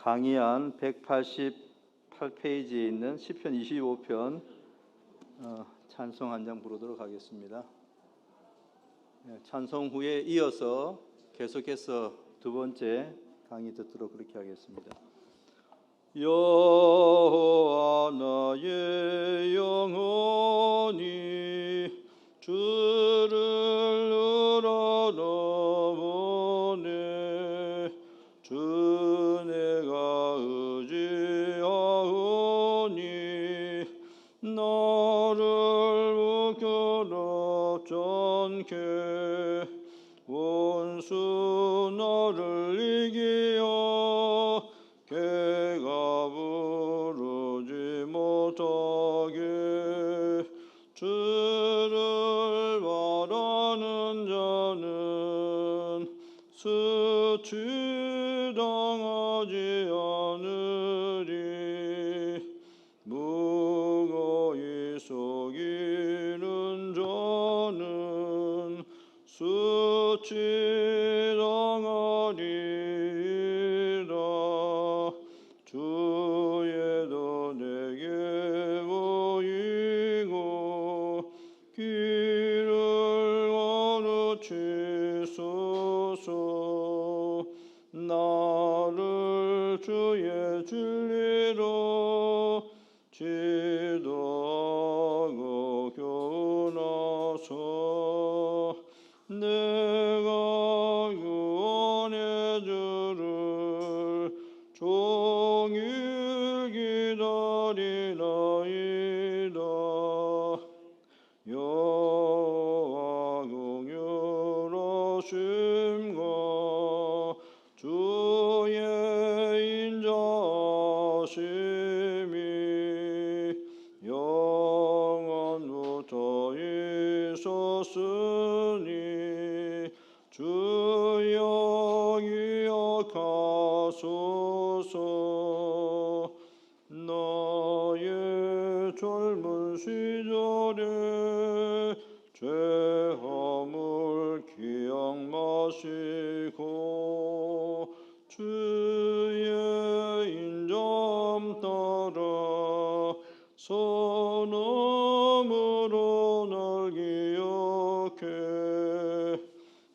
강의안 188페이지에 있는 시편 25편 찬송 한 장 부르도록 하겠습니다. 찬송 후에 이어서 계속해서 두 번째 강의 듣도록 그렇게 하겠습니다. 여호와 나의 영혼이 주를 우러러보네. 주 내가 의지하오니 나를 부끄럽잖게. 원수 나를 이기어 개가 부르지 못하게. 주를 바라는 자는 수치당하지 않으리. 무고히 속이는 자는 수치당하리라. 주께서 내게 보이고 길을 가르치소서. 나를 주의 진리로 지도하고 교훈하소서. 내가 구원의 주를 종일 기다리나이다. 여호와 긍휼하심과 주의 인자하심이 영원부터 있었으니 주여 기억하소서. 나의 젊은 시절에 죄함을 기억 마시고 주의 인자함 따라 선함으로 날 기억해.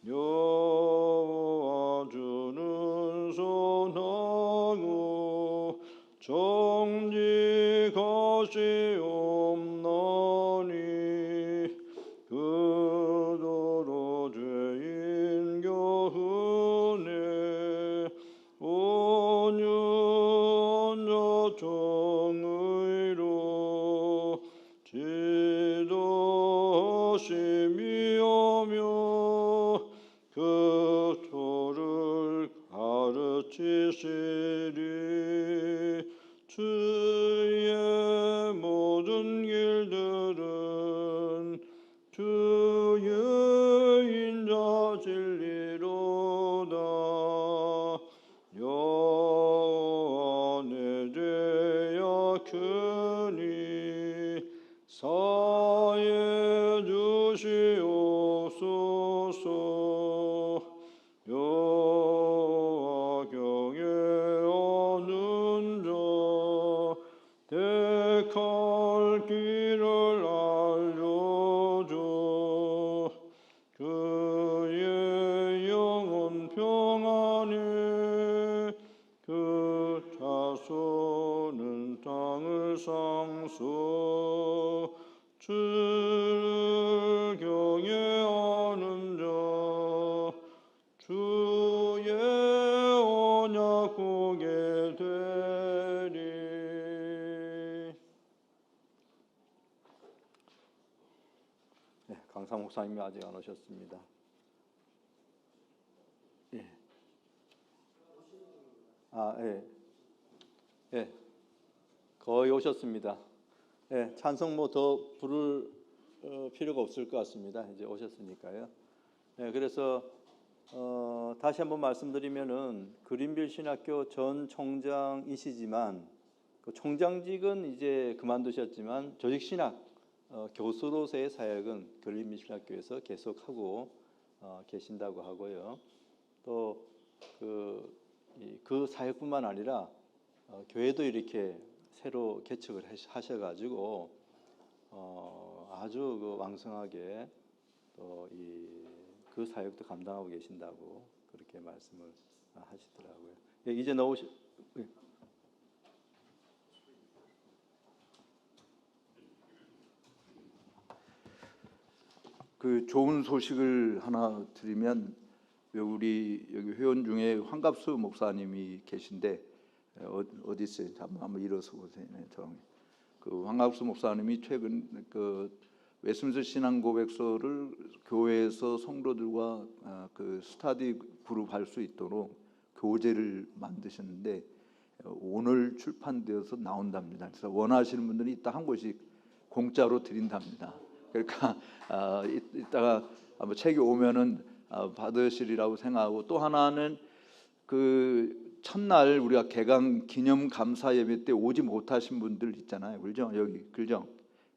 여호와 주는 선하고 정직하시옵나니 그도로 죄인 교훈에 온유한 자 정의로 지도하심이오며 그 도를 가르치시리. 주의 모든 길들은 주의 인자 진리로다. 여호와 내 죄악 크니 사해 주시옵소서. 여호와 경외하는 자 택할 길을 알려줘. 그의 영혼 평안해. 그 자손은 땅을 상수. 주를 경외하는 자 주의 언약 보게 되리. 강상 목사님이 아직 안 오셨습니다. 거의 오셨습니다. 찬송 뭐 더 부를 필요가 없을 것 같습니다. 이제 오셨으니까요. 그래서 다시 한번 말씀드리면은 그린빌 신학교 전 총장이시지만 그 총장직은 이제 그만두셨지만 조직 신학 교수로서의 사역은 그린빌 신학교에서 계속하고 계신다고 하고요. 또 그 사역뿐만 아니라 교회도 이렇게 새로 개척을 하셔가지고 아주 그 왕성하게 또 그 사역도 감당하고 계신다고 그렇게 말씀을 하시더라고요. 예, 이제 그 좋은 소식을 하나 드리면 우리 여기 회원 중에 황갑수 목사님이 계신데 어디 있어요? 한번 일어서 보세요. 그 황갑수 목사님이 최근 그 웨스민스터 신앙 고백서를 교회에서 성도들과 그 스터디 그룹 할 수 있도록 교재를 만드셨는데 오늘 출판되어서 나온답니다. 그래서 원하시는 분들이 이따 한 권씩 공짜로 드린답니다. 그러니까 이따가 아마 책이 오면은 받으시리라고 생각하고, 또 하나는 그 첫날 우리가 개강 기념 감사 예배 때 오지 못하신 분들 있잖아요, 그죠? 여기 그죠?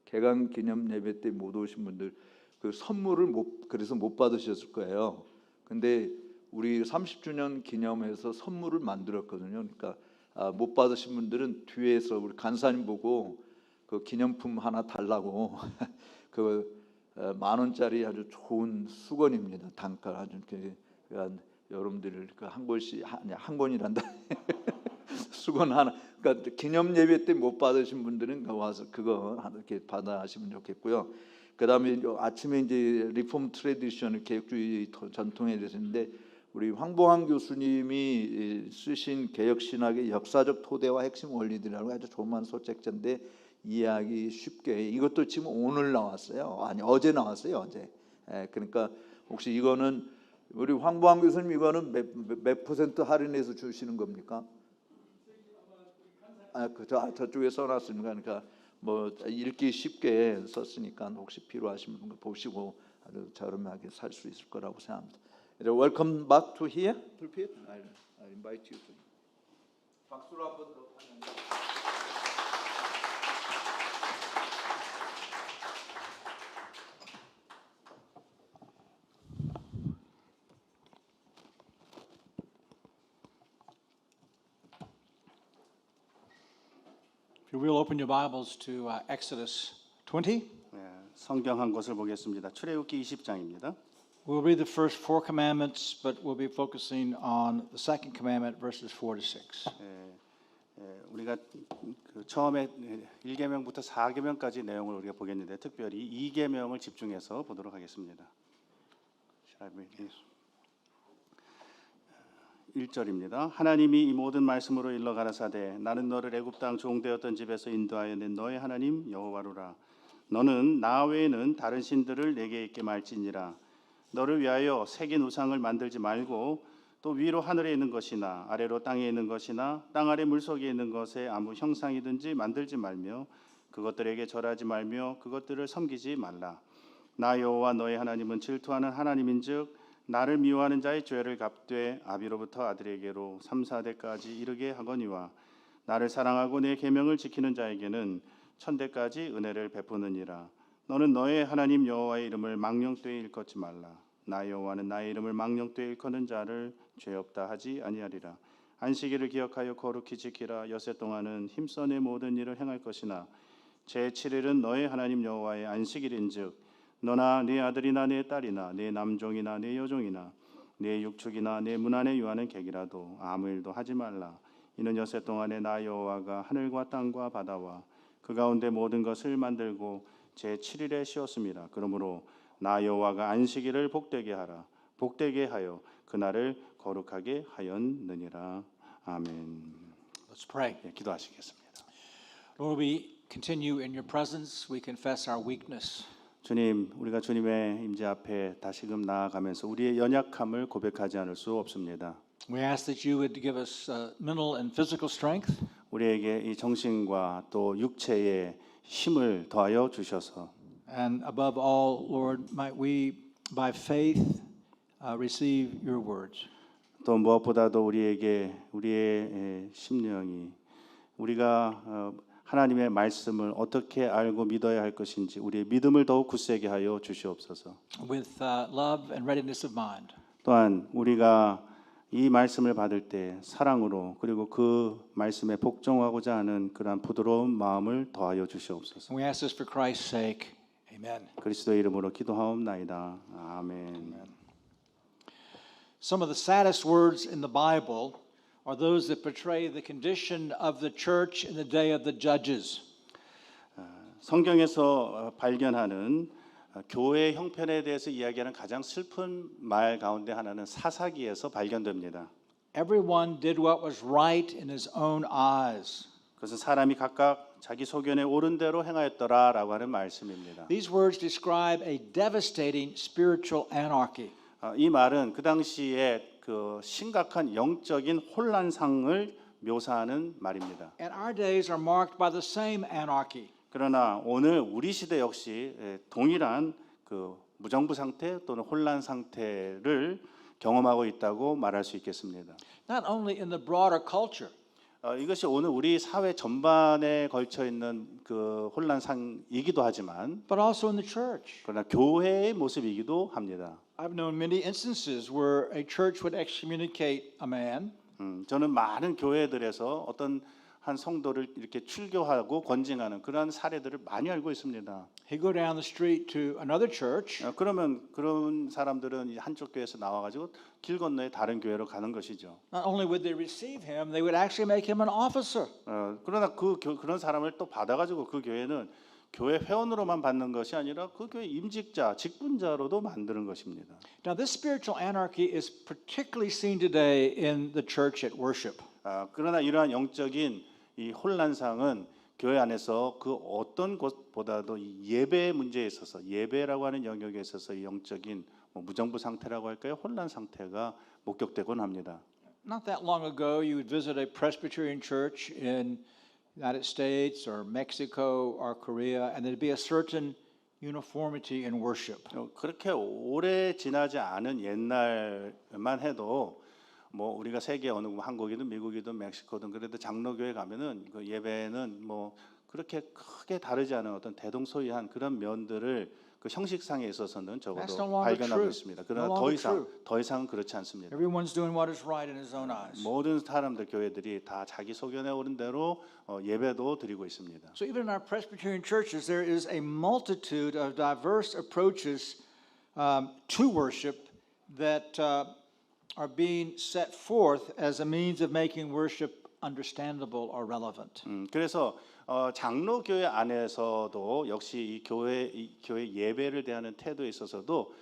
개강 기념 예배 때 못 오신 분들 그 선물을 그래서 못 받으셨을 거예요. 근데 우리 30주년 기념해서 선물을 만들었거든요. 그러니까 못 받으신 분들은 뒤에서 우리 간사님 보고 그 기념품 하나 달라고 그 10,000원짜리 아주 좋은 수건입니다. 단가 아주 그러니까 여러분들 그 한 권씩 한 권이란다. 수건 하나. 그러니까 기념 예배 때 못 받으신 분들은 와서 그거 이렇게 받아하시면 좋겠고요. 그다음에 아침에 이제 리폼 트래디션 개혁주의 전통에 대해서인데 우리 황보환 교수님이 쓰신 개혁신학의 역사적 토대와 핵심 원리들이라고 아주 조그만 소책자인데 이해하기 쉽게, 이것도 지금 오늘 나왔어요. 아니 어제 나왔어요, 어제. 그러니까 혹시 이거는 우리 황보환 교수님 이거는 몇 퍼센트 할인해서 주시는 겁니까? 저쪽에 써놨습니다. 그러니까 뭐 읽기 쉽게 썼으니까 혹시 필요하시면 거 보시고 아주 저렴하게 살 수 있을 거라고 생각합니다. Welcome back to here. I invite you to. 박수로 한번 더. If you will open your Bibles to Exodus 20. 성경 한 곳을 보겠습니다. 출애굽기 20장입니다. We'll read the first 4 commandments, but we'll be focusing on the second commandment, verses 4 to 6. 우리가 그 처음에 1계명부터 4계명까지 내용을 우리가 보겠는데 특별히 2계명을 집중해서 보도록 하겠습니다. 1절입니다. 하나님이 이 모든 말씀으로 일러 가라사대 나는 너를 애굽 땅 종되었던 집에서 인도하여 낸 너의 하나님 여호와로라. 너는 나 외에는 다른 신들을 내게 있게 말지니라. 너를 위하여 새긴 우상을 만들지 말고 또 위로 하늘에 있는 것이나 아래로 땅에 있는 것이나 땅 아래 물속에 있는 것에 아무 형상이든지 만들지 말며 그것들에게 절하지 말며 그것들을 섬기지 말라. 나 여호와 너의 하나님은 질투하는 하나님인즉 나를 미워하는 자의 죄를 갚되 아비로부터 아들에게로 3, 4대까지 이르게 하거니와 나를 사랑하고 내 계명을 지키는 자에게는 1000대까지 은혜를 베푸느니라. 너는 너의 하나님 여호와의 이름을 망령되이 일컫지 말라. 나 여호와는 나의 이름을 망령되이 일컫는 자를 죄 없다 하지 아니하리라. 안식일을 기억하여 거룩히 지키라. 엿새 동안은 힘써 내 모든 일을 행할 것이나 제7일은 너의 하나님 여호와의 안식일인즉 너나 네 아들이나 네 딸이나 네 남종이나 네 여종이나 네 육축이나 네 문 안에 유하는 객이라도 아무 일도 하지 말라. 이는 엿새 동안에 나 여호와가 하늘과 땅과 바다와 그 가운데 모든 것을 만들고 제7일에 쉬었습니다. 그러므로 나 여호와가 안식일을 복되게 하라. 복되게 하여 그날을 거룩하게 하였느니라. 아멘. Let's pray. 기도하시겠습니다. Lord, we continue in your presence. We confess our weakness. 주님, 우리가 주님의 임재 앞에 다시금 나아가면서 우리의 연약함을 고백하지 않을 수 없습니다. We ask that you would give us mental and physical strength. 우리에게 이 정신과 또 육체의 힘을 더하여 주셔서 And above all, Lord, might we by faith receive your words. 또 무엇보다도 우리에게 우리의 심령이 우리가 하나님의 말씀을 어떻게 알고 믿어야 할 것인지 우리의 믿음을 더욱 굳세게 하여 주시옵소서. With love and readiness of mind. 또한 우리가 이 말씀을 받을 때 사랑으로 그리고 그 말씀에 복종하고자 하는 그러한 부드러운 마음을 더하여 주시옵소서. And we ask this for Christ's sake. Amen. 그리스도의 이름으로 기도하옵나이다. 아멘. Some of the saddest words in the Bible are those that portray the condition of the church in the day of the judges. 성경에서 발견하는 교회의 형편에 대해서 이야기하는 가장 슬픈 말 가운데 하나는 사사기에서 발견됩니다. Everyone did what was right in his own eyes. 그것은 사람이 각각 자기 소견에 옳은 대로 행하였더라라고 하는 말씀입니다. These words describe a devastating spiritual anarchy. 이 말은 그 당시에 그 심각한 영적인 혼란상을 묘사하는 말입니다. And our days are marked by the same anarchy. 그러나 오늘 우리 시대 역시 동일한 그 무정부 상태 또는 혼란 상태를 경험하고 있다고 말할 수 있겠습니다. Not only in the broader culture, 이것이 오늘 우리 사회 전반에 걸쳐 있는 그 혼란상이기도 하지만 but also in the church. 그러나 교회의 모습이기도 합니다. I've known many instances where a church would excommunicate a man 저는 많은 교회들에서 어떤 한 성도를 이렇게 출교하고 권징하는 그러한 사례들을 많이 알고 있습니다. He'd go down the street to another church, 그러면 그런 사람들은 이제 한쪽 교회에서 나와가지고 길 건너에 다른 교회로 가는 것이죠. not only would they receive him, they would actually make him an officer. 그러나 그런 사람을 또 받아가지고 그 교회는 교회 회원으로만 받는 것이 아니라 그 교회 임직자, 직분자로도 만드는 것입니다. Now, this spiritual anarchy is particularly seen today in the church at worship. 그러나 이러한 영적인 이 혼란상은 교회 안에서 그 어떤 곳보다도 이 예배의 문제에 있어서 예배라고 하는 영역에 있어서 이 영적인 무정부 상태라고 할까요? 혼란 상태가 목격되곤 합니다. Not that long ago, you would visit a Presbyterian church in the United States or Mexico or Korea, and there'd be a certain uniformity in worship. 그렇게 오래 지나지 않은 옛날만 해도 뭐 우리가 세계 어느 한국이든 미국이든 멕시코든 그래도 장로교회 가면은 그 예배는 뭐 그렇게 크게 다르지 않은 어떤 대동소이한 그런 면들을 그 형식상에 있어서는 That's no 적어도 longer 발견하고 true. 있습니다. No 그러나 longer 더 이상은 그렇지 않습니다. Everyone's doing what is right in his own eyes. 모든 사람들 교회들이 다 자기 소견에 오른 대로 예배도 드리고 있습니다. So even in our Presbyterian churches, there is a multitude of diverse approaches to worship that are being set forth as a means of making worship understandable or relevant. 그래서 장로교회 안에서도 역시 이 교회 예배를 대하는 태도에 있어서도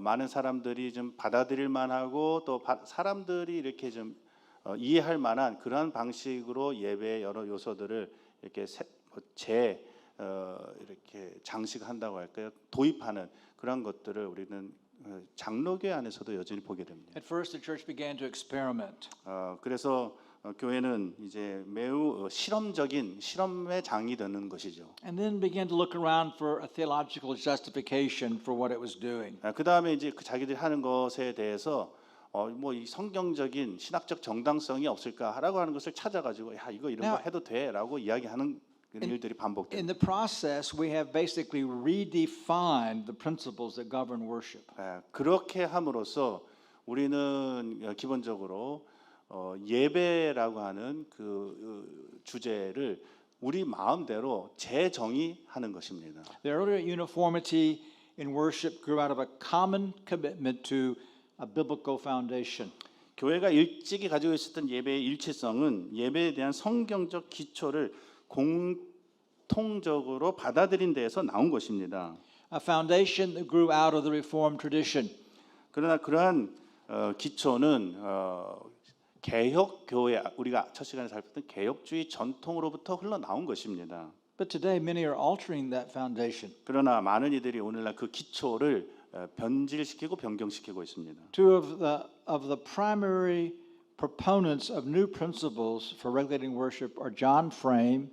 많은 사람들이 좀 받아들일 만하고 또 사람들이 이렇게 좀 이해할 만한 그러한 방식으로 예배의 여러 요소들을 이렇게 이렇게 장식한다고 할까요? 도입하는 그런 것들을 우리는 장로교회 안에서도 여전히 보게 됩니다. At first, the church began to experiment. 그래서 교회는 이제 매우 실험의 장이 되는 것이죠. And then began to look around for a theological justification for what it was doing. 그 다음에 이제 자기들이 하는 것에 대해서 뭐 이 성경적인 신학적 정당성이 없을까라고 하는 것을 찾아가지고 야 이런 거 해도 돼라고 이야기하는 일들이 In 반복됩니다. the process, we have basically redefined the principles that govern worship. 그렇게 함으로써 우리는 기본적으로 예배라고 하는 그 주제를 우리 마음대로 재정의하는 것입니다. The earlier uniformity in worship grew out of a common commitment to a biblical foundation. 교회가 일찍이 가지고 있었던 예배의 일치성은 예배에 대한 성경적 기초를 공통적으로 받아들인 데에서 나온 것입니다. A foundation that grew out of the Reformed tradition. 그러나 그러한 기초는 개혁 교회 우리가 첫 시간에 살폈던 개혁주의 전통으로부터 흘러나온 것입니다. But today many are altering that foundation. 그러나 많은 이들이 오늘날 그 기초를 변질시키고 변경시키고 있습니다. Two of the primary proponents of new principles for regulating worship are John Frame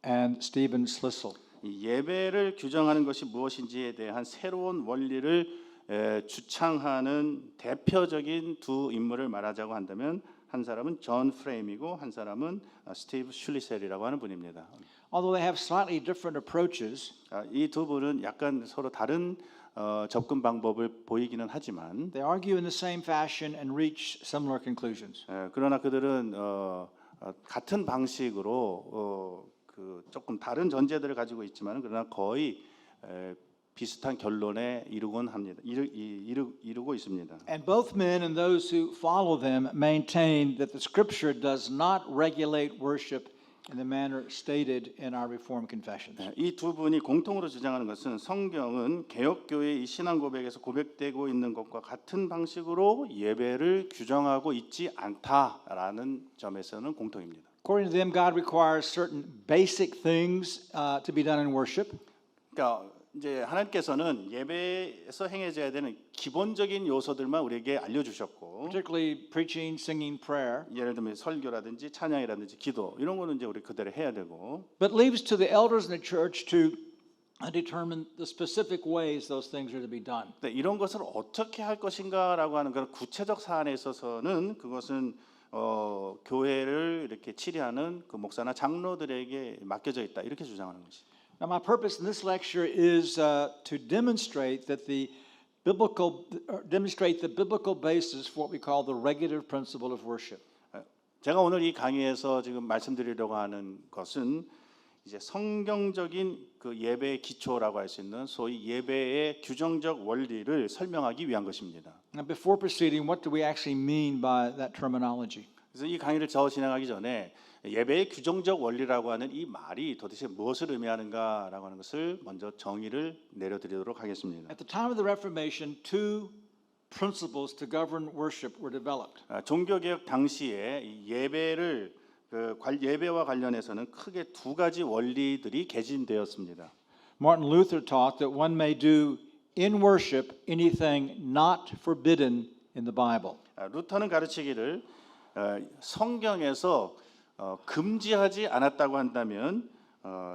and Stephen Slissel. 이 예배를 규정하는 것이 무엇인지에 대한 새로운 원리를 주창하는 대표적인 두 인물을 말하자고 한다면 한 사람은 존 프레임이고 한 사람은 스티브 슐리셀이라고 하는 분입니다. Although they have slightly different approaches, 이 두 분은 약간 서로 다른 접근 방법을 보이기는 하지만 they argue in the same fashion and reach similar conclusions. 그러나 그들은 같은 방식으로 그 조금 다른 전제들을 가지고 있지만 그러나 거의 비슷한 결론에 이루곤 합니다. 이루고 있습니다. And both men and those who follow them maintain that the Scripture does not regulate worship in the manner stated in our Reformed confessions. 이 두 분이 공통으로 주장하는 것은 성경은 개혁교회의 신앙 고백에서 고백되고 있는 것과 같은 방식으로 예배를 규정하고 있지 않다라는 점에서는 공통입니다. According to them, God requires certain basic things to be done in worship. 그러니까 이제 하나님께서는 예배에서 행해져야 되는 기본적인 요소들만 우리에게 알려주셨고, Particularly preaching, singing, prayer, 예를 들면 설교라든지 찬양이라든지 기도 이런 거는 이제 우리 그대로 해야 되고, but leaves to the elders in the church to determine the specific ways those things are to be done. 근데 이런 것을 어떻게 할 것인가라고 하는 그런 구체적 사안에 있어서는 그것은 교회를 이렇게 치리하는 그 목사나 장로들에게 맡겨져 있다 이렇게 주장하는 것이죠. Now, my purpose in this lecture is to demonstrate the biblical basis for what we call the regulative principle of worship. 제가 오늘 이 강의에서 지금 말씀드리려고 하는 것은 이제 성경적인 그 예배의 기초라고 할 수 있는 소위 예배의 규정적 원리를 설명하기 위한 것입니다. Now, before proceeding, what do we actually mean by that terminology? 그래서 이 강의를 저 진행하기 전에 예배의 규정적 원리라고 하는 이 말이 도대체 무엇을 의미하는가라고 하는 것을 먼저 정의를 내려드리도록 하겠습니다. At the time of the Reformation, two principles to govern worship were developed. 종교개혁 당시에 이 예배를 예배와 관련해서는 크게 두 가지 원리들이 개진되었습니다. Martin Luther taught that one may do in worship anything not forbidden in the Bible. 루터는 가르치기를 성경에서 금지하지 않았다고 한다면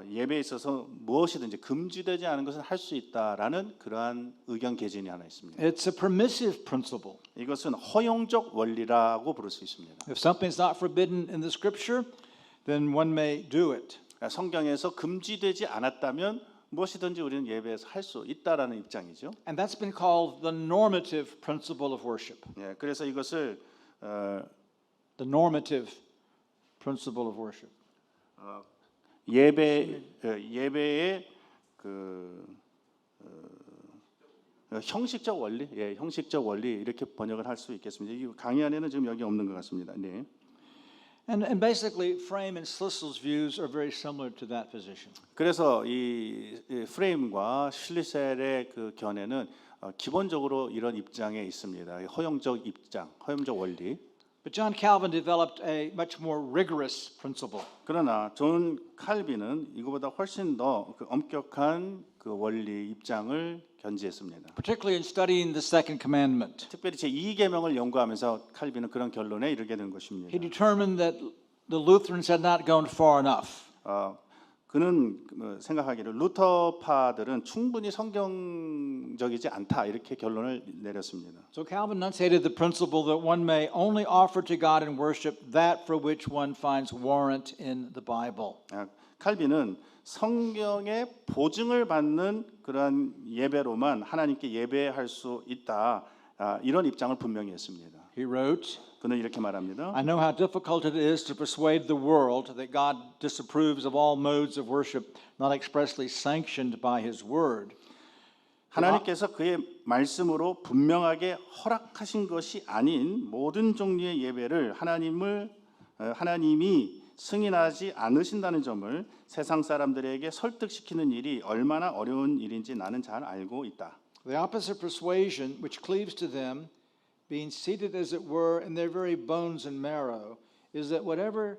예배에 있어서 무엇이든지 금지되지 않은 것은 할 수 있다라는 그러한 의견 개진이 하나 있습니다. It's a permissive principle. 이것은 허용적 원리라고 부를 수 있습니다. If something's not forbidden in the Scripture, then one may do it. 성경에서 금지되지 않았다면 무엇이든지 우리는 예배에서 할 수 있다라는 입장이죠. And that's been called the normative principle of worship. 예, 그래서 이것을 The normative principle of worship. 예배의 형식적 원리, 형식적 원리 이렇게 번역을 할 수 있겠습니다. 이 강의 안에는 지금 여기 없는 것 같습니다. 네. And basically, Frame and Schlissel's views are very similar to that position. 그래서 이 프레임과 실리셀의 그 견해는 기본적으로 이런 입장에 있습니다. 허용적 입장, 허용적 원리. But John Calvin developed a much more rigorous principle. 그러나 존 칼빈은 이거보다 훨씬 더 그 엄격한 그 원리 입장을 견지했습니다. Particularly in studying the second commandment. 특별히 제 2계명을 연구하면서 칼빈은 그런 결론에 이르게 된 He 것입니다. determined that the Lutherans had not gone far enough. 그는 생각하기를 루터파들은 충분히 성경적이지 않다 이렇게 결론을 내렸습니다. So Calvin enunciated the principle that one may only offer to God in worship that for which one finds warrant in the Bible. 칼빈은 성경의 보증을 받는 그러한 예배로만 하나님께 예배할 수 있다 이런 입장을 분명히 했습니다. He wrote, 그는 이렇게 말합니다. I know how difficult it is to persuade the world that God disapproves of all modes of worship not expressly sanctioned by His Word. 하나님께서 그의 말씀으로 분명하게 허락하신 것이 아닌 모든 종류의 예배를 하나님이 승인하지 않으신다는 점을 세상 사람들에게 설득시키는 일이 얼마나 어려운 일인지 나는 잘 알고 있다. The opposite persuasion which cleaves to them, being seated as it were in their very bones and marrow, is that whatever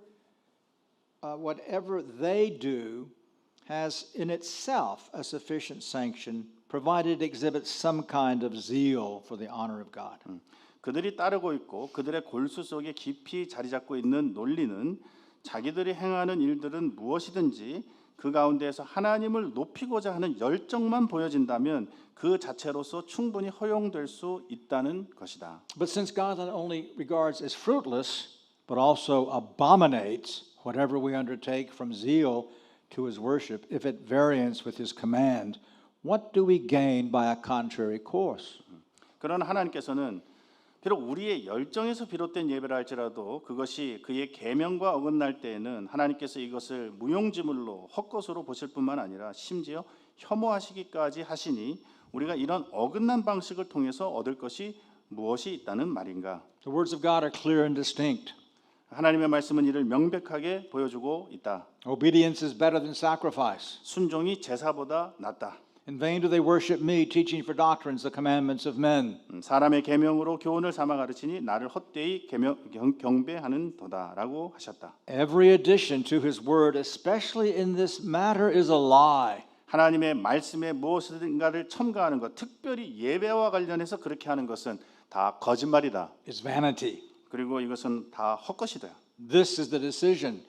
they do has in itself a sufficient sanction, provided it exhibits some kind of zeal for the honor of God. 그들이 따르고 있고 그들의 골수 속에 깊이 자리 잡고 있는 논리는 자기들이 행하는 일들은 무엇이든지 그 가운데에서 하나님을 높이고자 하는 열정만 보여진다면 그 자체로서 충분히 허용될 수 있다는 것이다. But since God not only regards as fruitless, but also abominates whatever we undertake from zeal to His worship, if at variance with His command, what do we gain by a contrary course? 그러나 하나님께서는 비록 우리의 열정에서 비롯된 예배라 할지라도 그것이 그의 계명과 어긋날 때에는 하나님께서 이것을 무용지물로 헛것으로 보실 뿐만 아니라 심지어 혐오하시기까지 하시니 우리가 이런 어긋난 방식을 통해서 얻을 것이 무엇이 있다는 말인가? The words of God are clear and distinct. 하나님의 말씀은 이를 명백하게 보여주고 있다. Obedience is better than sacrifice. 순종이 제사보다 낫다. In vain do they worship me, teaching for doctrines the commandments of men. 사람의 계명으로 교훈을 삼아 가르치니 나를 헛되이 경배하는 도다라고 하셨다. Every addition to his word, especially in this matter, is a lie. 하나님의 말씀에 무엇인가를 첨가하는 것, 특별히 예배와 관련해서 그렇게 하는 것은 다 거짓말이다. It's vanity. 그리고 이것은 다 헛것이다. This is the decision.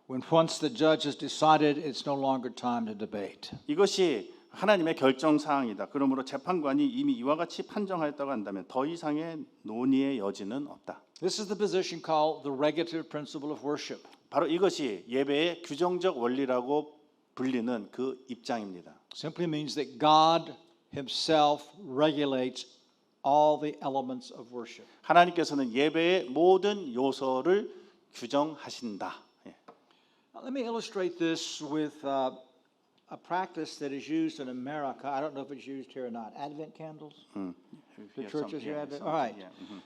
When once the judge has decided, it's no longer time to debate. 이것이 하나님의 결정 사항이다. 그러므로 재판관이 이미 이와 같이 판정하였다고 한다면 더 이상의 논의의 여지는 없다. This is the position called the regulative principle of worship. 바로 이것이 예배의 규정적 원리라고 불리는 그 입장입니다. Simply means that God himself regulates all the elements of worship. 하나님께서는 예배의 모든 요소를 규정하신다. 예. Now, let me illustrate this with a practice that is used in America. I don't know if it's used here or not. Advent candles? The churches here Advent? All right.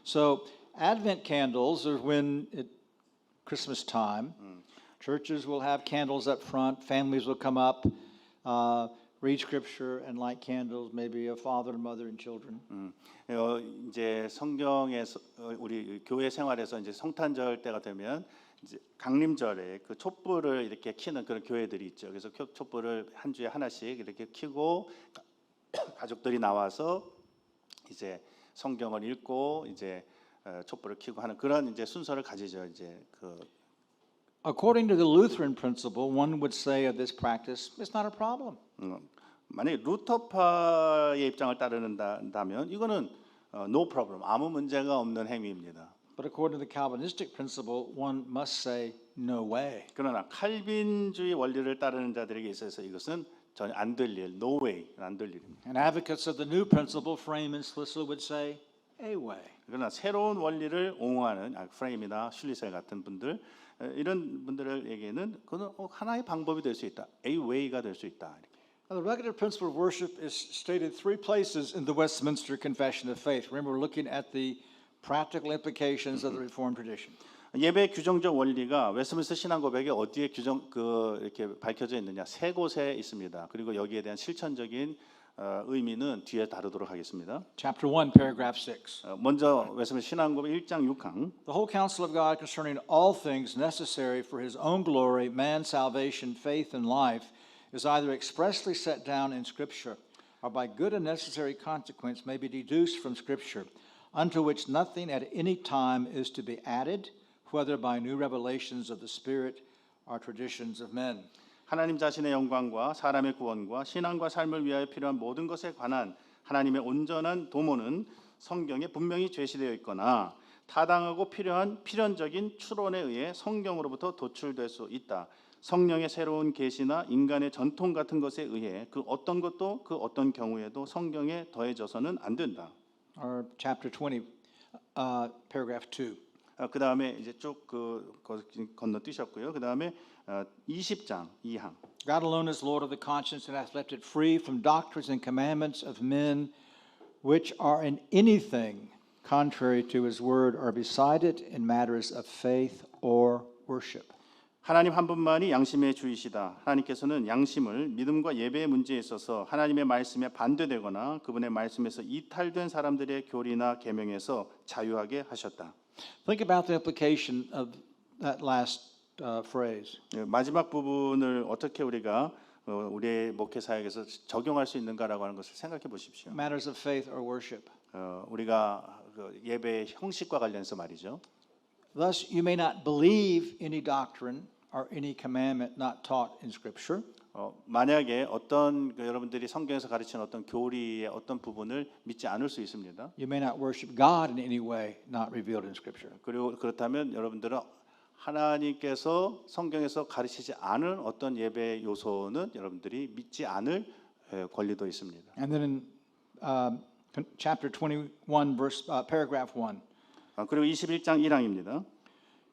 So Advent candles are when at Christmas time, churches will have candles up front, families will come up, read scripture and light candles, maybe a father and mother and children. 이제 성경에서 우리 교회 생활에서 이제 성탄절 때가 되면 이제 강림절에 그 촛불을 이렇게 켜는 그런 교회들이 있죠. 그래서 촛불을 한 주에 하나씩 이렇게 켜고 가족들이 나와서 이제 성경을 읽고 이제 촛불을 켜고 하는 그런 이제 순서를 가지죠. 이제 그 According to the Lutheran principle, one would say of this practice, it's not a problem. 만약에 루터파의 입장을 따르는다면 이거는 no problem, 아무 문제가 없는 행위입니다. But according to the Calvinistic principle, one must say, no way. 그러나 칼빈주의 원리를 따르는 자들에게 있어서 이것은 전혀 안 될 일, no way, 안 될 일입니다. And advocates of the new principle, Frame and Schlissel, would say, a way. 그러나 새로운 원리를 옹호하는 프레임이나 슐리셀 같은 분들 이런 분들에게는 그건 하나의 방법이 될 수 있다, a way가 될 수 있다. Now, the regulative principle of worship is stated three places in the Westminster Confession of Faith. Remember, we're looking at the practical implications of the Reformed tradition. 예배 규정적 원리가 웨스트민스터 신앙고백에 어디에 이렇게 밝혀져 있느냐? 세 곳에 있습니다. 그리고 여기에 대한 실천적인 의미는 뒤에 다루도록 하겠습니다. Chapter 1, paragraph 6. 먼저 웨스트민스터 신앙고백 1장 6항. The whole counsel of God concerning all things necessary for his own glory, man's salvation, faith, and life is either expressly set down in Scripture or by good and necessary consequence may be deduced from Scripture, unto which nothing at any time is to be added, whether by new revelations of the Spirit or traditions of men. 하나님 자신의 영광과 사람의 구원과 신앙과 삶을 위하여 필요한 모든 것에 관한 하나님의 온전한 도모는 성경에 분명히 제시되어 있거나 타당하고 필요한 필연적인 추론에 의해 성경으로부터 도출될 수 있다. 성령의 새로운 계시나 인간의 전통 같은 것에 의해 그 어떤 것도 그 어떤 경우에도 성경에 더해져서는 안 된다. Or chapter 20, paragraph 2. 그 다음에 이제 쭉 건너뛰셨고요. 그 다음에 20장 2항. God alone is Lord of the conscience and hath left it free from doctrines and commandments of men which are in anything contrary to his word or beside it in matters of faith or worship. 하나님 한 분만이 양심의 주이시다. 하나님께서는 양심을 믿음과 예배의 문제에 있어서 하나님의 말씀에 반대되거나 그분의 말씀에서 이탈된 사람들의 교리나 계명에서 자유하게 하셨다. Think about the implication of that last phrase. 마지막 부분을 어떻게 우리가 우리의 목회 사역에서 적용할 수 있는가라고 하는 것을 생각해 보십시오. Matters of faith or worship. 우리가 예배의 형식과 관련해서 말이죠. Thus, you may not believe any doctrine or any commandment not taught in Scripture. 만약에 어떤 여러분들이 성경에서 가르치는 어떤 교리의 어떤 부분을 믿지 않을 수 있습니다. You may not worship God in any way not revealed in Scripture. 그리고 그렇다면 여러분들은 하나님께서 성경에서 가르치지 않은 어떤 예배 요소는 여러분들이 믿지 않을 권리도 있습니다. And then in chapter 21, paragraph 1. 그리고 21장 1항입니다.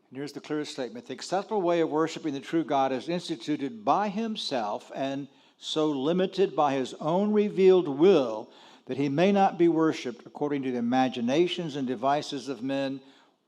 And here's the clearest statement. The acceptable way of worshiping the true God is instituted by himself and so limited by his own revealed will that he may not be worshipped according to the imaginations and devices of men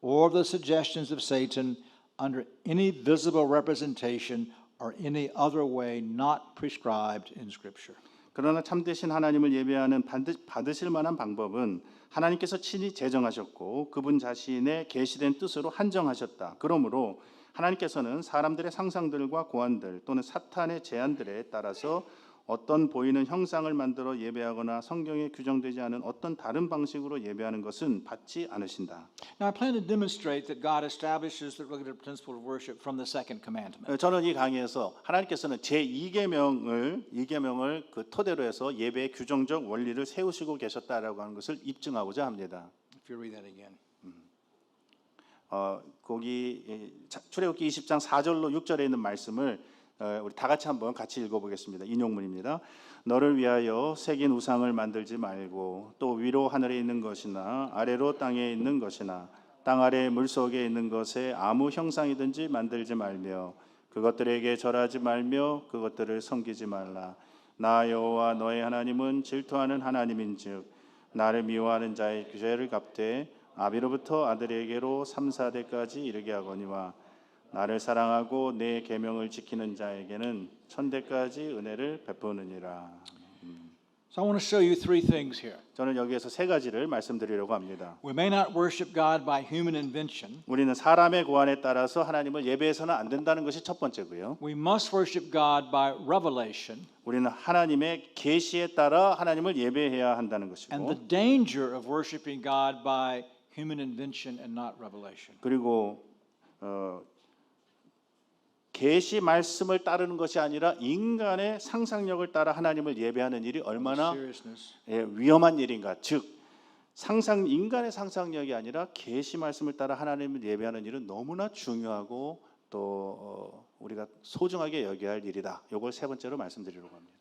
or the suggestions of Satan under any visible representation or any other way not prescribed in Scripture. 그러나 참되신 하나님을 예배하는 받으실 만한 방법은 하나님께서 친히 제정하셨고 그분 자신의 계시된 뜻으로 한정하셨다. 그러므로 하나님께서는 사람들의 상상들과 고안들 또는 사탄의 제안들에 따라서 어떤 보이는 형상을 만들어 예배하거나 성경에 규정되지 않은 어떤 다른 방식으로 예배하는 것은 받지 않으신다. Now I plan to demonstrate that God establishes the regulative principle of worship from the second commandment. 저는 이 강의에서 하나님께서는 제 2계명을 그 토대로 해서 예배의 규정적 원리를 세우시고 계셨다라고 하는 것을 입증하고자 합니다. If you read that again. 거기 출애굽기 20장 4절로 6절에 있는 말씀을 우리 다 같이 한번 같이 읽어보겠습니다. 인용문입니다. 너를 위하여 새긴 우상을 만들지 말고 또 위로 하늘에 있는 것이나 아래로 땅에 있는 것이나 땅 아래 물속에 있는 것에 아무 형상이든지 만들지 말며 그것들에게 절하지 말며 그것들을 섬기지 말라. 나 여호와 너의 하나님은 질투하는 하나님인즉 나를 미워하는 자의 죄를 갚되 아비로부터 아들에게로 3, 4대까지 이르게 하거니와 나를 사랑하고 내 계명을 지키는 자에게는 천대까지 은혜를 베푸느니라. So I want to show you three things here. 저는 여기에서 세 가지를 말씀드리려고 합니다. We may not worship God by human invention. 우리는 사람의 고안에 따라서 하나님을 예배해서는 안 된다는 것이 첫 번째고요. We must worship God by revelation. 우리는 하나님의 계시에 따라 하나님을 예배해야 한다는 And 것이고, the danger of worshiping God by human invention and not revelation. 그리고 계시 말씀을 따르는 것이 아니라 인간의 상상력을 따라 하나님을 예배하는 일이 얼마나 Seriousness. 위험한 일인가. 즉 인간의 상상력이 아니라 계시 말씀을 따라 하나님을 예배하는 일은 너무나 중요하고 또 우리가 소중하게 여겨야 할 일이다. 이걸 세 번째로 말씀드리려고 합니다.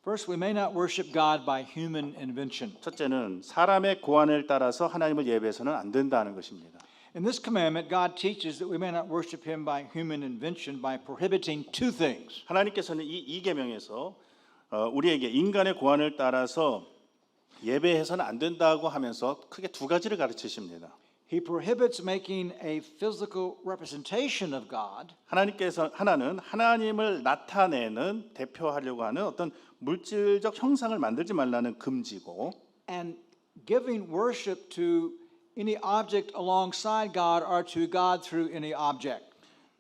First, we may not worship God by human invention. 첫째는 사람의 고안을 따라서 하나님을 예배해서는 안 된다는 것입니다. In this commandment, God teaches that we may not worship Him by human invention by prohibiting two things. 하나님께서는 이 계명에서 우리에게 인간의 고안을 따라서 예배해서는 안 된다고 하면서 크게 두 가지를 가르치십니다. He prohibits making a physical representation of God, 하나는 하나님을 나타내는 대표하려고 하는 어떤 물질적 형상을 만들지 말라는 금지고, and giving worship to any object alongside God or to God through any object.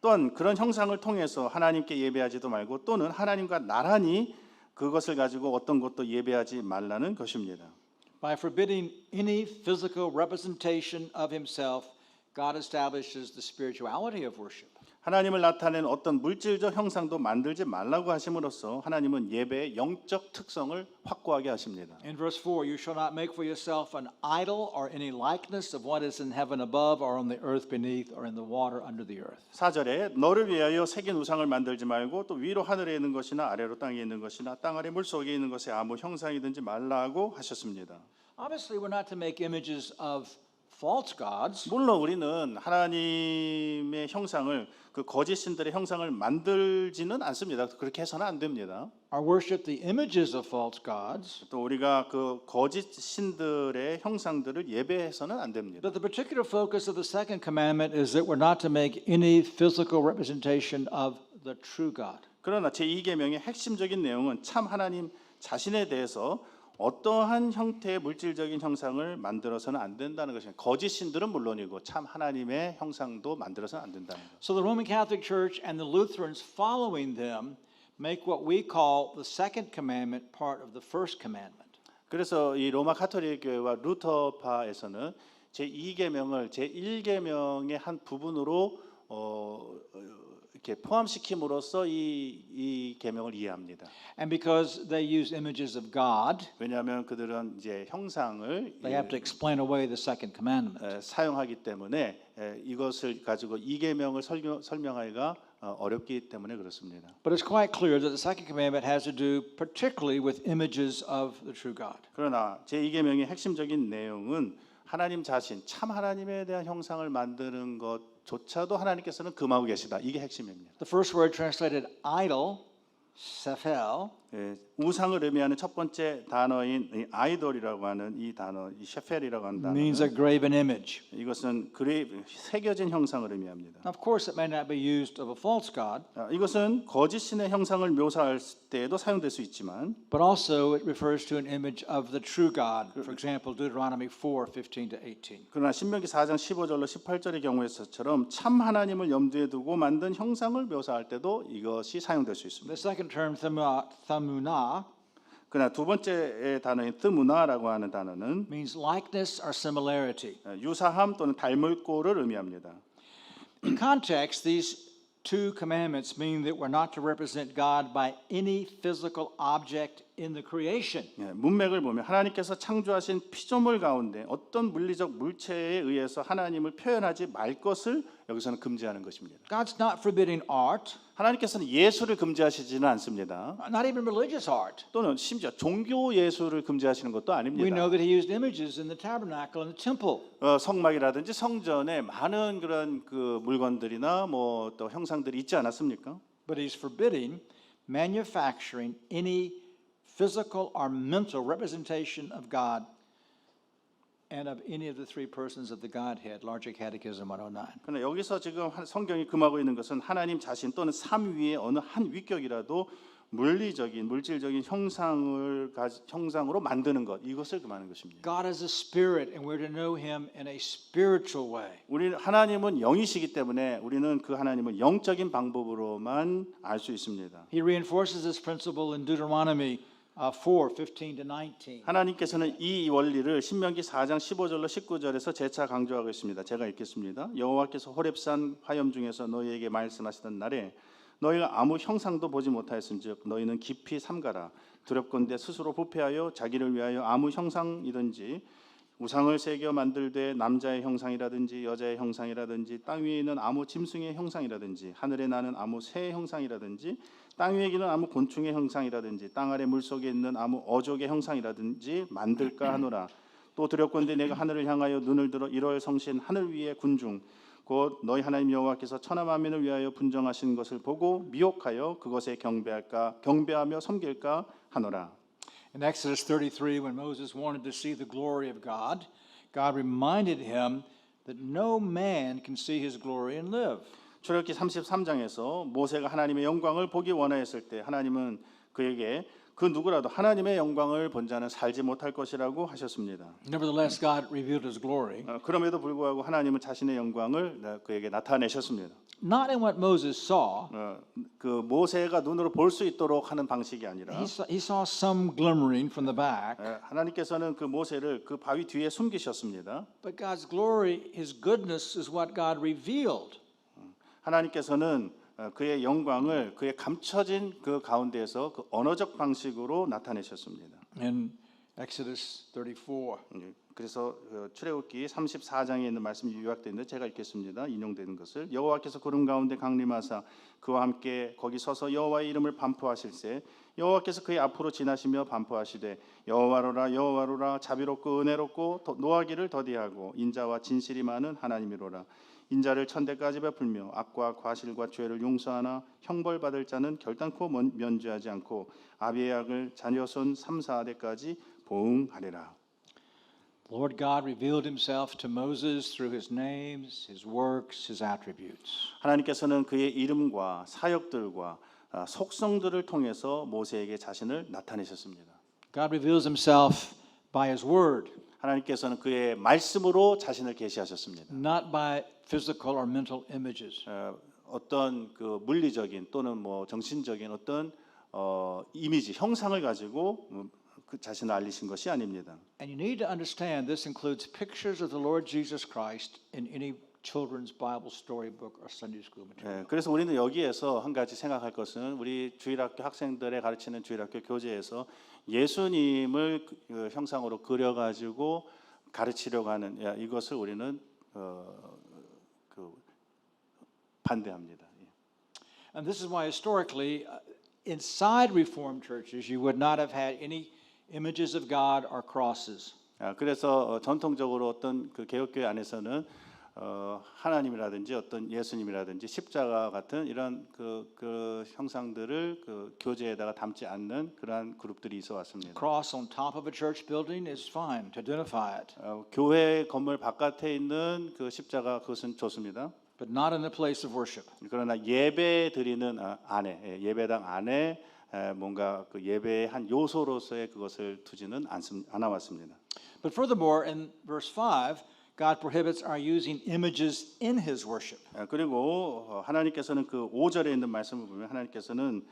또한 그런 형상을 통해서 하나님께 예배하지도 말고 또는 하나님과 나란히 그것을 가지고 어떤 것도 예배하지 말라는 것입니다. By forbidding any physical representation of Himself, God establishes the spirituality of worship. 하나님을 나타내는 어떤 물질적 형상도 만들지 말라고 하심으로써 하나님은 예배의 영적 특성을 확고하게 하십니다. In verse 4, you shall not make for yourself an idol or any likeness of what is in heaven above or on the earth beneath or in the water under the earth. 4절에 너를 위하여 새긴 우상을 만들지 말고 또 위로 하늘에 있는 것이나 아래로 땅에 있는 것이나 땅 아래 물속에 있는 것에 아무 형상이든지 말라고 하셨습니다. Obviously, we're not to make images of false gods. 물론 우리는 하나님의 형상을 그 거짓 신들의 형상을 만들지는 않습니다. 그렇게 해서는 안 됩니다. Or worship the images of false gods. 또 우리가 그 거짓 신들의 형상들을 예배해서는 안 됩니다. But the particular focus of the second commandment is that we're not to make any physical representation of the true God. 그러나 제2계명의 핵심적인 내용은 참 하나님 자신에 대해서 어떠한 형태의 물질적인 형상을 만들어서는 안 된다는 것입니다. 거짓 신들은 물론이고 참 하나님의 형상도 만들어서는 안 된다는 것. So the Roman Catholic Church and the Lutherans following them make what we call the second commandment part of the first commandment. 그래서 이 로마 가톨릭 교회와 루터파에서는 제2계명을 제1계명의 한 부분으로 이렇게 포함시킴으로써 이 계명을 이해합니다. And because they use images of God, 왜냐하면 그들은 이제 형상을 they have to explain away the second commandment. 사용하기 때문에 이것을 가지고 이 계명을 설명하기가 어렵기 때문에 그렇습니다. But it's quite clear that the second commandment has to do particularly with images of the true God. 그러나 제2 계명의 핵심적인 내용은 하나님 자신, 참 하나님에 대한 형상을 만드는 것조차도 하나님께서는 금하고 계시다. 이게 핵심입니다. The first word translated idol, sephel, 우상을 의미하는 첫 번째 단어인 이 아이돌이라고 하는 이 단어, 이 셰펠이라고 하는 means a 단어는 graven image. 이것은 새겨진 형상을 의미합니다. Of course, it may not be used of a false god, 이것은 거짓 신의 형상을 묘사할 때에도 사용될 수 있지만 but also it refers to an image of the true God. For example, Deuteronomy 4:15 to 18. 그러나 신명기 4장 15절로 18절의 경우에서처럼 참 하나님을 염두에 두고 만든 형상을 묘사할 때도 이것이 사용될 수 있습니다. The second term, thamunah, 그러나 두 번째 단어인 뜨무나라고 하는 단어는 means likeness or similarity. 유사함 또는 닮을 꼴을 의미합니다. In context, these two commandments mean that we're not to represent God by any physical object in the creation. 문맥을 보면 하나님께서 창조하신 피조물 가운데 어떤 물리적 물체에 의해서 하나님을 표현하지 말 것을 여기서는 금지하는 것입니다. God's not forbidding art, 하나님께서는 예술을 금지하시지는 않습니다. not even religious art. 또는 심지어 종교 예술을 금지하시는 것도 We 아닙니다. know that he used images in the tabernacle and the temple. 성막이라든지 성전에 많은 그런 그 물건들이나 뭐 또 형상들이 있지 않았습니까? But he's forbidding manufacturing any physical or mental representation of God and of any of the three persons of the Godhead, Larger Catechism 109. 그러나 여기서 지금 성경이 금하고 있는 것은 하나님 자신 또는 삼위의 어느 한 위격이라도 물질적인 형상으로 만드는 것, 이것을 금하는 것입니다. God is a spirit and we're to know him in a spiritual way. 하나님은 영이시기 때문에 우리는 그 하나님을 영적인 방법으로만 알 수 있습니다. He reinforces this principle in Deuteronomy 4:15 to 19. 하나님께서는 이 원리를 신명기 4장 15절로 19절에서 재차 강조하고 있습니다. 제가 읽겠습니다. 여호와께서 호렙산 화염 중에서 너희에게 말씀하시던 날에 너희가 아무 형상도 보지 못하였은즉 너희는 깊이 삼가라. 두렵건대 스스로 부패하여 자기를 위하여 아무 형상이든지 우상을 새겨 만들되 남자의 형상이라든지 여자의 형상이라든지 땅 위에 있는 아무 짐승의 형상이라든지 하늘에 나는 아무 새의 형상이라든지 땅 위에 기는 아무 곤충의 형상이라든지 땅 아래 물속에 있는 아무 어족의 형상이라든지 만들까 하노라. 또 두렵건대 내가 하늘을 향하여 눈을 들어 이럴 성신 하늘 위의 군중 곧 너희 하나님 여호와께서 천하 만민을 위하여 분정하신 것을 보고 미혹하여 그것에 경배하며 섬길까 하노라. In Exodus 33, when Moses wanted to see the glory of God, God reminded him that no man can see his glory and live. 출애굽기 33장에서 모세가 하나님의 영광을 보기 원하였을 때 하나님은 그에게 그 누구라도 하나님의 영광을 본 자는 살지 못할 것이라고 하셨습니다. Nevertheless, God revealed his glory, 그럼에도 불구하고 하나님은 자신의 영광을 그에게 나타내셨습니다. not in what Moses saw. 그 모세가 눈으로 볼 수 있도록 하는 방식이 아니라 He saw some glimmering from the back, 하나님께서는 그 모세를 그 바위 뒤에 숨기셨습니다. but God's glory, his goodness is what God revealed. 하나님께서는 그의 영광을 그의 감춰진 그 가운데에서 그 언어적 방식으로 나타내셨습니다. In Exodus 34, 그래서 출애굽기 34장에 있는 말씀이 요약되어 있는데 제가 읽겠습니다. 인용되는 것을 여호와께서 구름 가운데 강림하사 그와 함께 거기 서서 여호와의 이름을 반포하실세 여호와께서 그의 앞으로 지나시며 반포하시되 여호와로라 여호와로라 자비롭고 은혜롭고 노하기를 더디하고 인자와 진실이 많은 하나님이로라. 인자를 천대까지 베풀며 악과 과실과 죄를 용서하나 형벌받을 자는 결단코 면죄하지 않고 아비의 악을 자녀손 3, 4대까지 보응하리라. Lord God revealed himself to Moses through his names, his works, his attributes. 하나님께서는 그의 이름과 사역들과 속성들을 통해서 모세에게 자신을 나타내셨습니다. God reveals himself by his word, 하나님께서는 그의 말씀으로 자신을 계시하셨습니다. not by physical or mental images. 어떤 그 물리적인 또는 뭐 정신적인 어떤 이미지, 형상을 가지고 그 자신을 알리신 것이 아닙니다. And you need to understand this includes pictures of the Lord Jesus Christ in any children's Bible storybook or Sunday school material. 그래서 우리는 여기에서 한 가지 생각할 것은 우리 주일학교 학생들에 가르치는 주일학교 교재에서 예수님을 형상으로 그려가지고 가르치려고 하는 이것을 우리는 반대합니다. 예. And this is why historically, inside Reformed churches, you would not have had any images of God or crosses. 그래서 전통적으로 어떤 그 개혁교회 안에서는 하나님이라든지 어떤 예수님이라든지 십자가 같은 이런 그 형상들을 그 교제에다가 담지 않는 그러한 그룹들이 있어 왔습니다. Cross on top of a church building is fine to identify it, 교회 건물 바깥에 있는 그 십자가 그것은 좋습니다. but not in the place of worship. 그러나 예배 드리는 안에 예배당 안에 뭔가 그 예배의 한 요소로서의 그것을 두지는 않아왔습니다. But furthermore, in verse 5, God prohibits our using images in His worship. 그리고 하나님께서는 그 5절에 있는 말씀을 보면 하나님께서는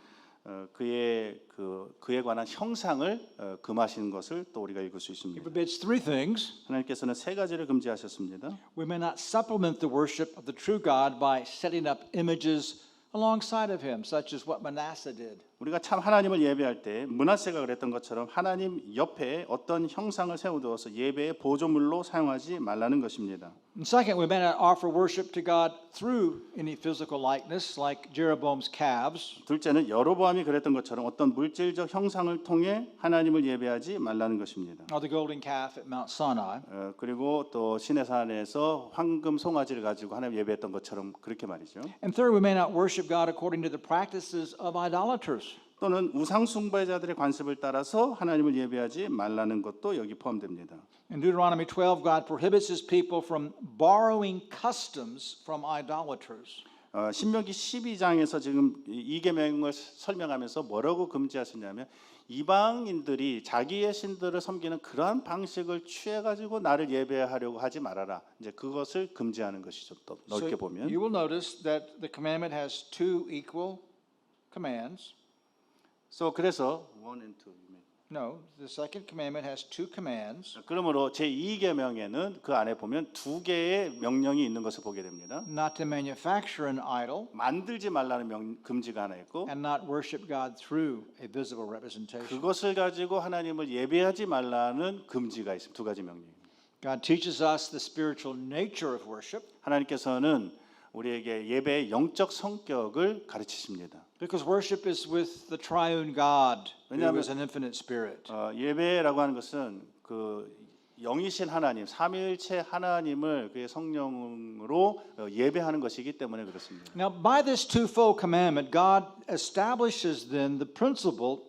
그에 관한 형상을 금하시는 것을 또 우리가 읽을 수 He 있습니다. forbids three things. 하나님께서는 세 가지를 금지하셨습니다. We may not supplement the worship of the true God by setting up images alongside of Him, such as what Manasseh did. 우리가 참 하나님을 예배할 때 므낫세가 그랬던 것처럼 하나님 옆에 어떤 형상을 세워두어서 예배의 보조물로 사용하지 말라는 것입니다. And second, we may not offer worship to God through any physical likeness, like Jeroboam's calves. 둘째는 여로보암이 그랬던 것처럼 어떤 물질적 형상을 통해 하나님을 예배하지 말라는 것입니다. Or the golden calf at Mount Sinai. 그리고 또 시내산에서 황금 송아지를 가지고 하나님 예배했던 것처럼 그렇게 말이죠. And third, we may not worship God according to the practices of idolaters. 또는 우상 숭배자들의 관습을 따라서 하나님을 예배하지 말라는 것도 여기 포함됩니다. In Deuteronomy 12, God prohibits His people from borrowing customs from idolaters. 신명기 12장에서 지금 이 계명을 설명하면서 뭐라고 금지하셨냐면 이방인들이 자기의 신들을 섬기는 그러한 방식을 취해 가지고 나를 예배하려고 하지 말아라. 이제 그것을 금지하는 것이죠. 또 넓게 보면. You will notice that the commandment has two equal commands. 그래서 1 and 2. No, the second commandment has two commands. 그러므로 제2 계명에는 그 안에 보면 두 개의 명령이 있는 것을 보게 됩니다. Not to manufacture an idol 만들지 말라는 금지가 하나 있고 and not worship God through a visible representation. 그것을 가지고 하나님을 예배하지 말라는 금지가 있습니다. 두 가지 명령입니다. God teaches us the spiritual nature of worship 하나님께서는 우리에게 예배의 영적 성격을 가르치십니다. because worship is with the triune God who 왜냐하면- is an infinite spirit. 예배라고 하는 것은 그 영이신 하나님, 삼위일체 하나님을 그의 성령으로 예배하는 것이기 때문에 그렇습니다. Now, by this twofold commandment, God establishes then the principle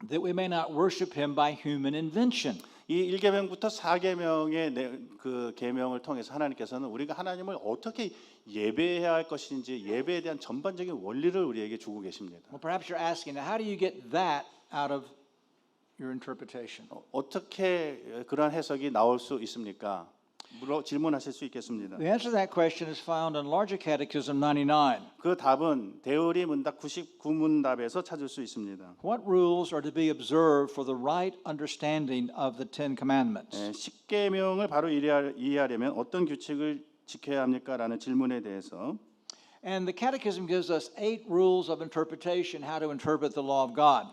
that we may not worship Him by human invention. 이 1계명부터 4계명의 그 계명을 통해서 하나님께서는 우리가 하나님을 어떻게 예배해야 할 것인지 예배에 대한 전반적인 원리를 우리에게 주고 계십니다. Well, perhaps you're asking, how do you get that out of your interpretation? 어떻게 그러한 해석이 나올 수 있습니까? 질문하실 수 있겠습니다. The answer to that question is found in Larger Catechism 99. 그 답은 대우리 문답 99문답에서 찾을 수 있습니다. What rules are to be observed for the right understanding of the Ten Commandments? 10계명을 바로 이해하려면 어떤 규칙을 지켜야 합니까?라는 질문에 대해서 And the Catechism gives us 8 rules of interpretation, how to interpret the law of God.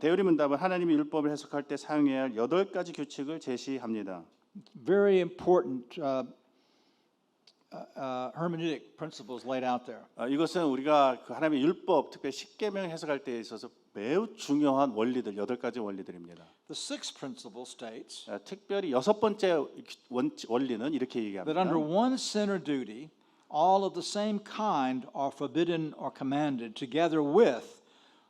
대우리 문답은 하나님의 율법을 해석할 때 사용해야 할 8가지 규칙을 제시합니다. Very important hermeneutic principles laid out there. 이것은 우리가 그 하나님의 율법, 특별히 10계명 해석할 때에 있어서 매우 중요한 원리들, 8가지 원리들입니다. The sixth principle states 특별히 6번째 원리는 이렇게 that under 얘기합니다. one sin or duty, all of the same kind are forbidden or commanded, together with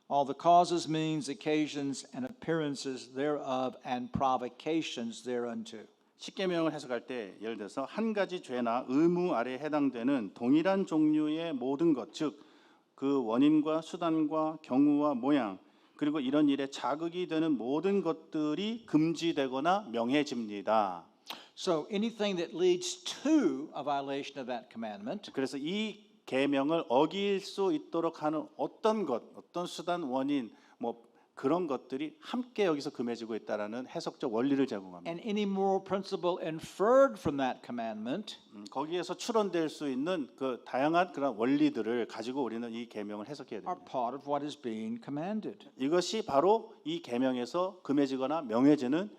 all the causes, means, occasions, and appearances thereof, and provocations thereunto. 10계명을 해석할 때 예를 들어서 한 가지 죄나 의무 아래에 해당되는 동일한 종류의 모든 것, 즉 그 원인과 수단과 경우와 모양 그리고 이런 일에 자극이 되는 모든 것들이 금지되거나 명해집니다. So anything that leads to a violation of that commandment 그래서 이 계명을 어길 수 있도록 하는 어떤 것, 어떤 수단, 원인, 뭐 그런 것들이 함께 여기서 금해지고 있다라는 해석적 원리를 제공합니다. and any moral principle inferred from that commandment 거기에서 추론될 수 있는 그 다양한 그런 원리들을 가지고 우리는 이 계명을 해석해야 are 됩니다. part of what is being commanded. 이것이 바로 이 계명에서 금해지거나 명해지는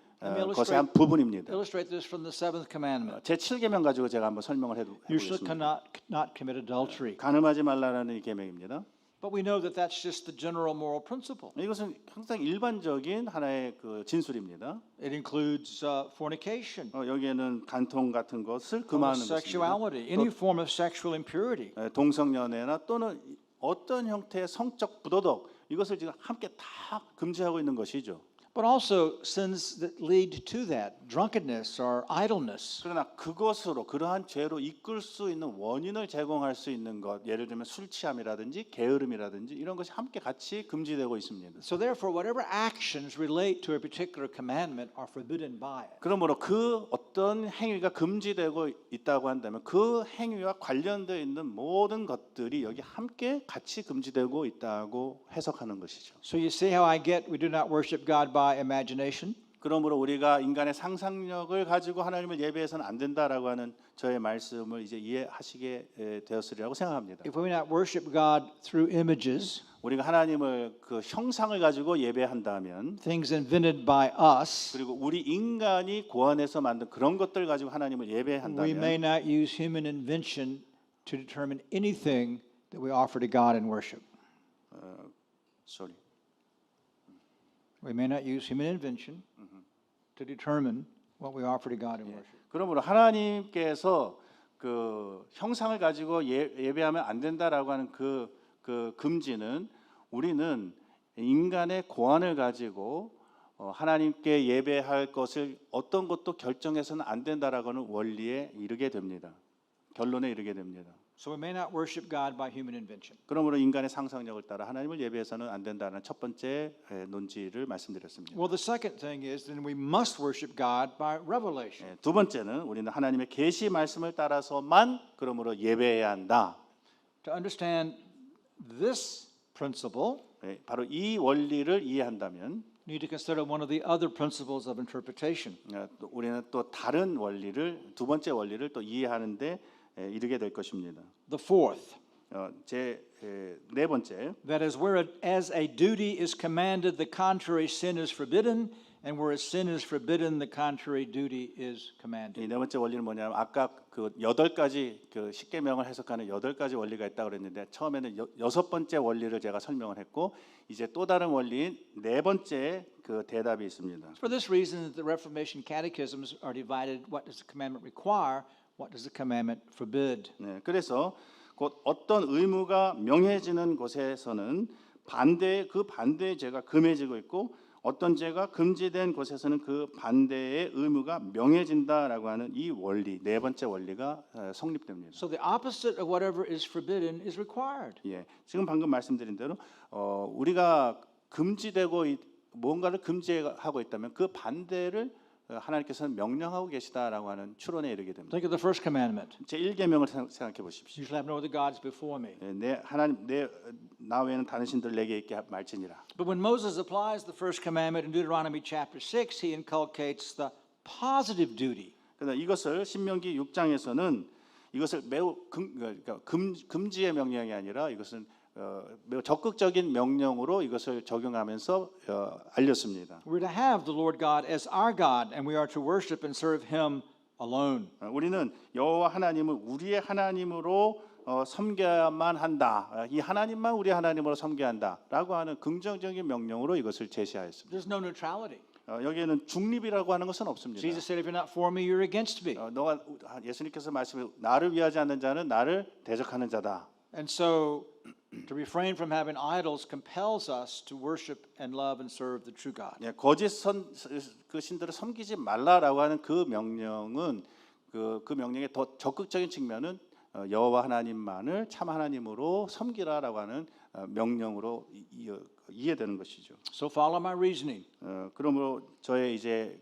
것의 한 부분입니다. illustrate this from the seventh commandment. 제 7계명 가지고 제가 한번 설명을 You shall 해보겠습니다. not commit adultery. 간음하지 말라라는 이 계명입니다. But we know that that's just the general moral principle. 이것은 항상 일반적인 하나의 그 진술입니다. It includes fornication, 여기에는 간통 같은 것을 금하는 것입니다. homosexuality, any form of sexual impurity. 동성연애나 또는 어떤 형태의 성적 부도덕 이것을 지금 함께 다 금지하고 있는 것이죠. But also sins that lead to that, drunkenness or idleness. 그러나 그것으로 그러한 죄로 이끌 수 있는 원인을 제공할 수 있는 것, 예를 들면 술 취함이라든지 게으름이라든지 이런 것이 함께 같이 금지되고 있습니다. So therefore, whatever actions relate to a particular commandment are forbidden by it. 그러므로 그 어떤 행위가 금지되고 있다고 한다면 그 행위와 관련되어 있는 모든 것들이 여기 함께 같이 금지되고 있다고 해석하는 것이죠. So you see how I get we do not worship God by imagination? 그러므로 우리가 인간의 상상력을 가지고 하나님을 예배해서는 안 된다라고 하는 저의 말씀을 이제 이해하시게 되었으리라고 생각합니다. If we not worship God through images, 우리가 하나님을 그 형상을 가지고 예배한다면 things invented by us, 그리고 우리 인간이 고안해서 만든 그런 것들 가지고 하나님을 we may 예배한다면 not use human invention to determine anything that we offer to God in worship. sorry. We may not use human invention to determine what we offer to God in worship. 그러므로 하나님께서 그 형상을 가지고 예배하면 안 된다라고 하는 그 금지는 우리는 인간의 고안을 가지고 하나님께 예배할 것을 어떤 것도 결정해서는 안 된다라고 하는 원리에 이르게 됩니다. 결론에 이르게 됩니다. So we may not worship God by human invention. 그러므로 인간의 상상력을 따라 하나님을 예배해서는 안 된다는 첫 번째 논지를 말씀드렸습니다. Well, the second thing is then we must worship God by revelation. 두 번째는 우리는 하나님의 계시 말씀을 따라서만 그러므로 예배해야 한다. To understand this principle, 바로 이 원리를 이해한다면 we need to consider one of the other principles of interpretation. 우리는 또 다른 원리를 두 번째 원리를 또 이해하는데 이르게 될 것입니다. The fourth, 제 네 번째, that is, whereas a duty is commanded, the contrary sin is forbidden, and whereas sin is forbidden, the contrary duty is 이 commanded. 네 번째 원리는 뭐냐면 아까 그 8가지 그 십계명을 해석하는 8가지 원리가 있다고 그랬는데 처음에는 6번째 원리를 제가 설명을 했고 이제 또 다른 원리인 네 번째 그 대답이 있습니다. For this reason, the Reformation catechisms are divided. What does the commandment require? What does the commandment forbid? 네, 그래서 곧 어떤 의무가 명해지는 곳에서는 그 반대의 죄가 금해지고 있고 어떤 죄가 금지된 곳에서는 그 반대의 의무가 명해진다라고 하는 이 원리 네 번째 원리가 성립됩니다. So the opposite of whatever is forbidden is required. 예, 지금 방금 말씀드린 대로 우리가 금지되고 뭔가를 금지하고 있다면 그 반대를 하나님께서는 명령하고 계시다라고 하는 추론에 이르게 됩니다. Think of the first commandment. 제 1계명을 생각해 보십시오. You shall have no other gods before me. 나 외에는 다른 신들 내게 있게 말지니라. But when Moses applies the first commandment in Deuteronomy chapter 6, he inculcates the positive duty. 그러나 이것을 신명기 6장에서는 이것을 매우 금지의 명령이 아니라 이것은 매우 적극적인 명령으로 이것을 적용하면서 알렸습니다. We're to have the Lord God as our God, and we are to worship and serve Him alone. 우리는 여호와 하나님을 우리의 하나님으로 섬겨야만 한다. 이 하나님만 우리 하나님으로 섬겨야 한다라고 하는 긍정적인 명령으로 이것을 제시하였습니다. There's no neutrality. 여기에는 중립이라고 하는 것은 없습니다. Jesus said, "If you're not for me, you're against me." 너가 예수님께서 말씀해 나를 위하지 않는 자는 나를 대적하는 자다. And so, to refrain from having idols compels us to worship and love and serve the true God. 거짓 그 신들을 섬기지 말라라고 하는 그 명령은 그 명령의 더 적극적인 측면은 여호와 하나님만을 참 하나님으로 섬기라라고 하는 명령으로 이해되는 것이죠. So follow my reasoning 그러므로 저의 이제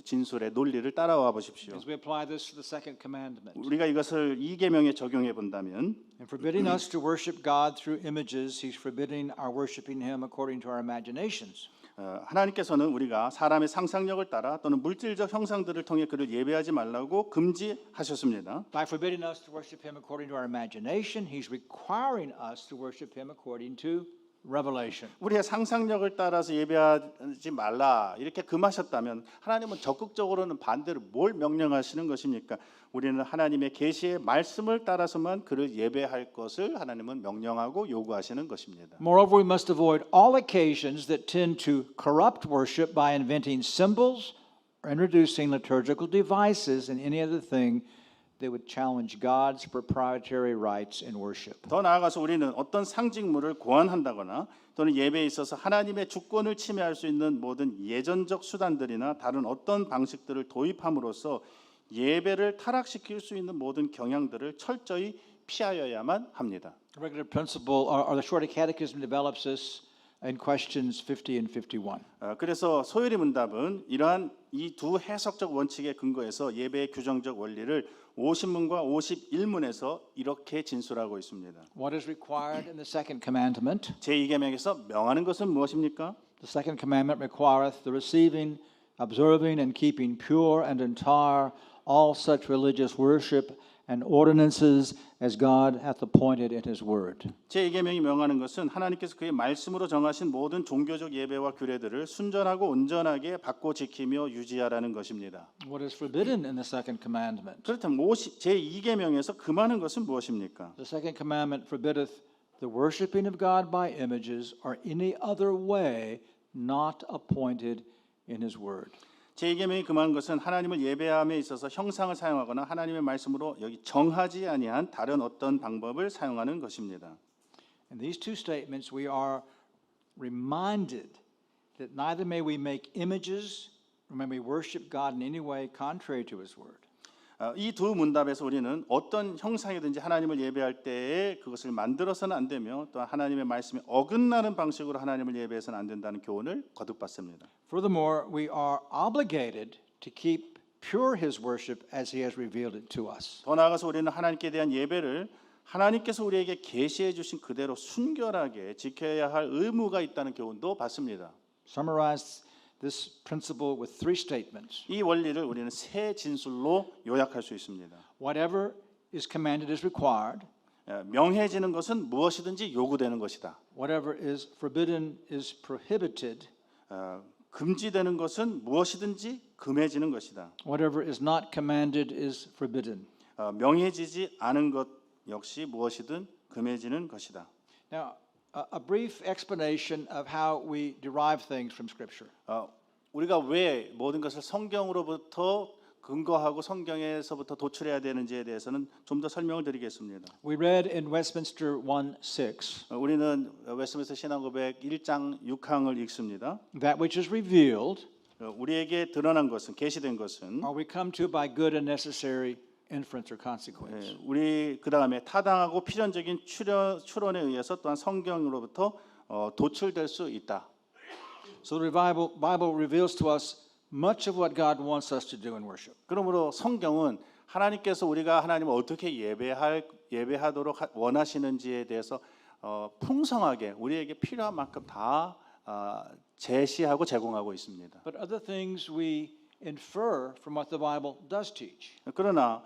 진술의 논리를 따라와 보십시오. as we apply this to the second commandment. 우리가 이것을 이 계명에 적용해 본다면 In forbidding us to worship God through images, He's forbidding our worshiping Him according to our imaginations. 하나님께서는 우리가 사람의 상상력을 따라 또는 물질적 형상들을 통해 그를 예배하지 말라고 금지하셨습니다. By forbidding us to worship Him according to our imagination, He's requiring us to worship Him according to revelation. 우리의 상상력을 따라서 예배하지 말라 이렇게 금하셨다면 하나님은 적극적으로는 반대로 뭘 명령하시는 것입니까? 우리는 하나님의 계시의 말씀을 따라서만 그를 예배할 것을 하나님은 명령하고 요구하시는 것입니다. Moreover, we must avoid all occasions that tend to corrupt worship by inventing symbols or introducing liturgical devices and any other thing that would challenge God's proprietary rights in worship. 더 나아가서 우리는 어떤 상징물을 고안한다거나 또는 예배에 있어서 하나님의 주권을 침해할 수 있는 모든 예전적 수단들이나 다른 어떤 방식들을 도입함으로써 예배를 타락시킬 수 있는 모든 경향들을 철저히 피하여야만 합니다. A regular principle, or the Shorter Catechism develops this in questions 50 and 51. 그래서 소요리 문답은 이러한 이 두 해석적 원칙에 근거해서 예배의 규정적 원리를 50문과 51문에서 이렇게 진술하고 있습니다. What is required in the second commandment? 제2계명에서 명하는 것은 무엇입니까? The second commandment requireth the receiving, observing, and keeping pure and entire all such religious worship and ordinances as God hath appointed in His Word. 제2계명이 명하는 것은 하나님께서 그의 말씀으로 정하신 모든 종교적 예배와 규례들을 순전하고 온전하게 받고 지키며 유지하라는 것입니다. What is forbidden in the second commandment? 그렇다면 제2계명에서 금하는 것은 무엇입니까? The second commandment forbiddeth the worshiping of God by images or any other way not appointed in His Word. 제2계명이 금하는 것은 하나님을 예배함에 있어서 형상을 사용하거나 하나님의 말씀으로 여기 정하지 아니한 다른 어떤 방법을 사용하는 것입니다. In these two statements we are reminded that neither may we make images or may we worship God in any way contrary to His Word. 이 두 문답에서 우리는 어떤 형상이든지 하나님을 예배할 때에 그것을 만들어서는 안 되며 또 하나님의 말씀에 어긋나는 방식으로 하나님을 예배해서는 안 된다는 교훈을 거듭받습니다. Furthermore, we are obligated to keep pure His worship as He has revealed it to us. 더 나아가서 우리는 하나님께 대한 예배를 하나님께서 우리에게 계시해 주신 그대로 순결하게 지켜야 할 의무가 있다는 교훈도 받습니다. Summarize this principle with three statements. 이 원리를 우리는 세 진술로 요약할 수 있습니다. Whatever is commanded is required. 명해지는 것은 무엇이든지 요구되는 것이다. Whatever is forbidden is prohibited. 금지되는 것은 무엇이든지 금해지는 것이다. Whatever is not commanded is forbidden. 명해지지 않은 것 역시 무엇이든 금해지는 것이다. Now, a brief explanation of how we derive things from Scripture. 우리가 왜 모든 것을 성경으로부터 근거하고 성경에서부터 도출해야 되는지에 대해서는 좀 더 설명을 드리겠습니다. We read in Westminster 1:6 우리는 웨스트민스터 신앙고백 1장 6항을 읽습니다. that which is revealed 우리에게 드러난 것은 계시된 것은 are we come to by good and necessary inference or consequence. 우리 그 다음에 타당하고 필연적인 추론에 의해서 또한 성경으로부터 도출될 수 있다. So the Bible reveals to us much of what God wants us to do in worship. 그러므로 성경은 하나님께서 우리가 하나님을 어떻게 예배하도록 원하시는지에 대해서 풍성하게 우리에게 필요한 만큼 다 제시하고 제공하고 있습니다. But other things we infer from what the Bible does teach. 그러나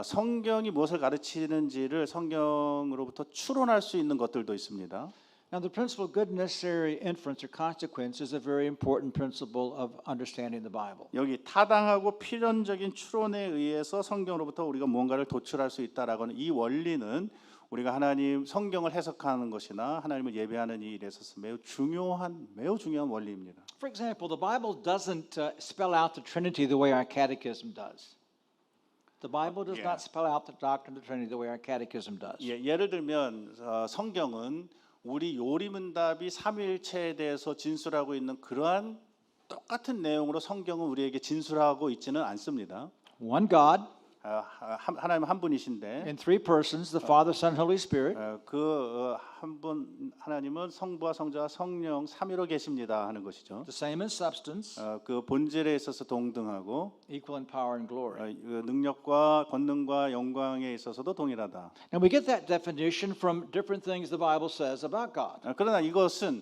성경이 무엇을 가르치는지를 성경으로부터 추론할 수 있는 것들도 있습니다. Now, the principle of good necessary inference or consequence is a very important principle of understanding the Bible. 여기 타당하고 필연적인 추론에 의해서 성경으로부터 우리가 무언가를 도출할 수 있다라고는 이 원리는 우리가 하나님 성경을 해석하는 것이나 하나님을 예배하는 이 일에 있어서 매우 중요한 원리입니다. For example, the Bible doesn't spell out the Trinity the way our catechism does. The Bible does not spell out the doctrine of the Trinity the way our catechism does. 예를 들면 성경은 우리 요리문답이 삼위일체에 대해서 진술하고 있는 그러한 똑같은 내용으로 성경은 우리에게 진술하고 있지는 않습니다. One God 하나님 한 분이신데 in three persons, the Father, Son, Holy Spirit. 그 한 분 하나님은 성부와 성자와 성령 삼위로 계십니다 하는 것이죠. The same in substance, 그 본질에 있어서 동등하고 equal in power and glory. 능력과 권능과 영광에 있어서도 동일하다. And we get that definition from different things the Bible says about God. 그러나 이것은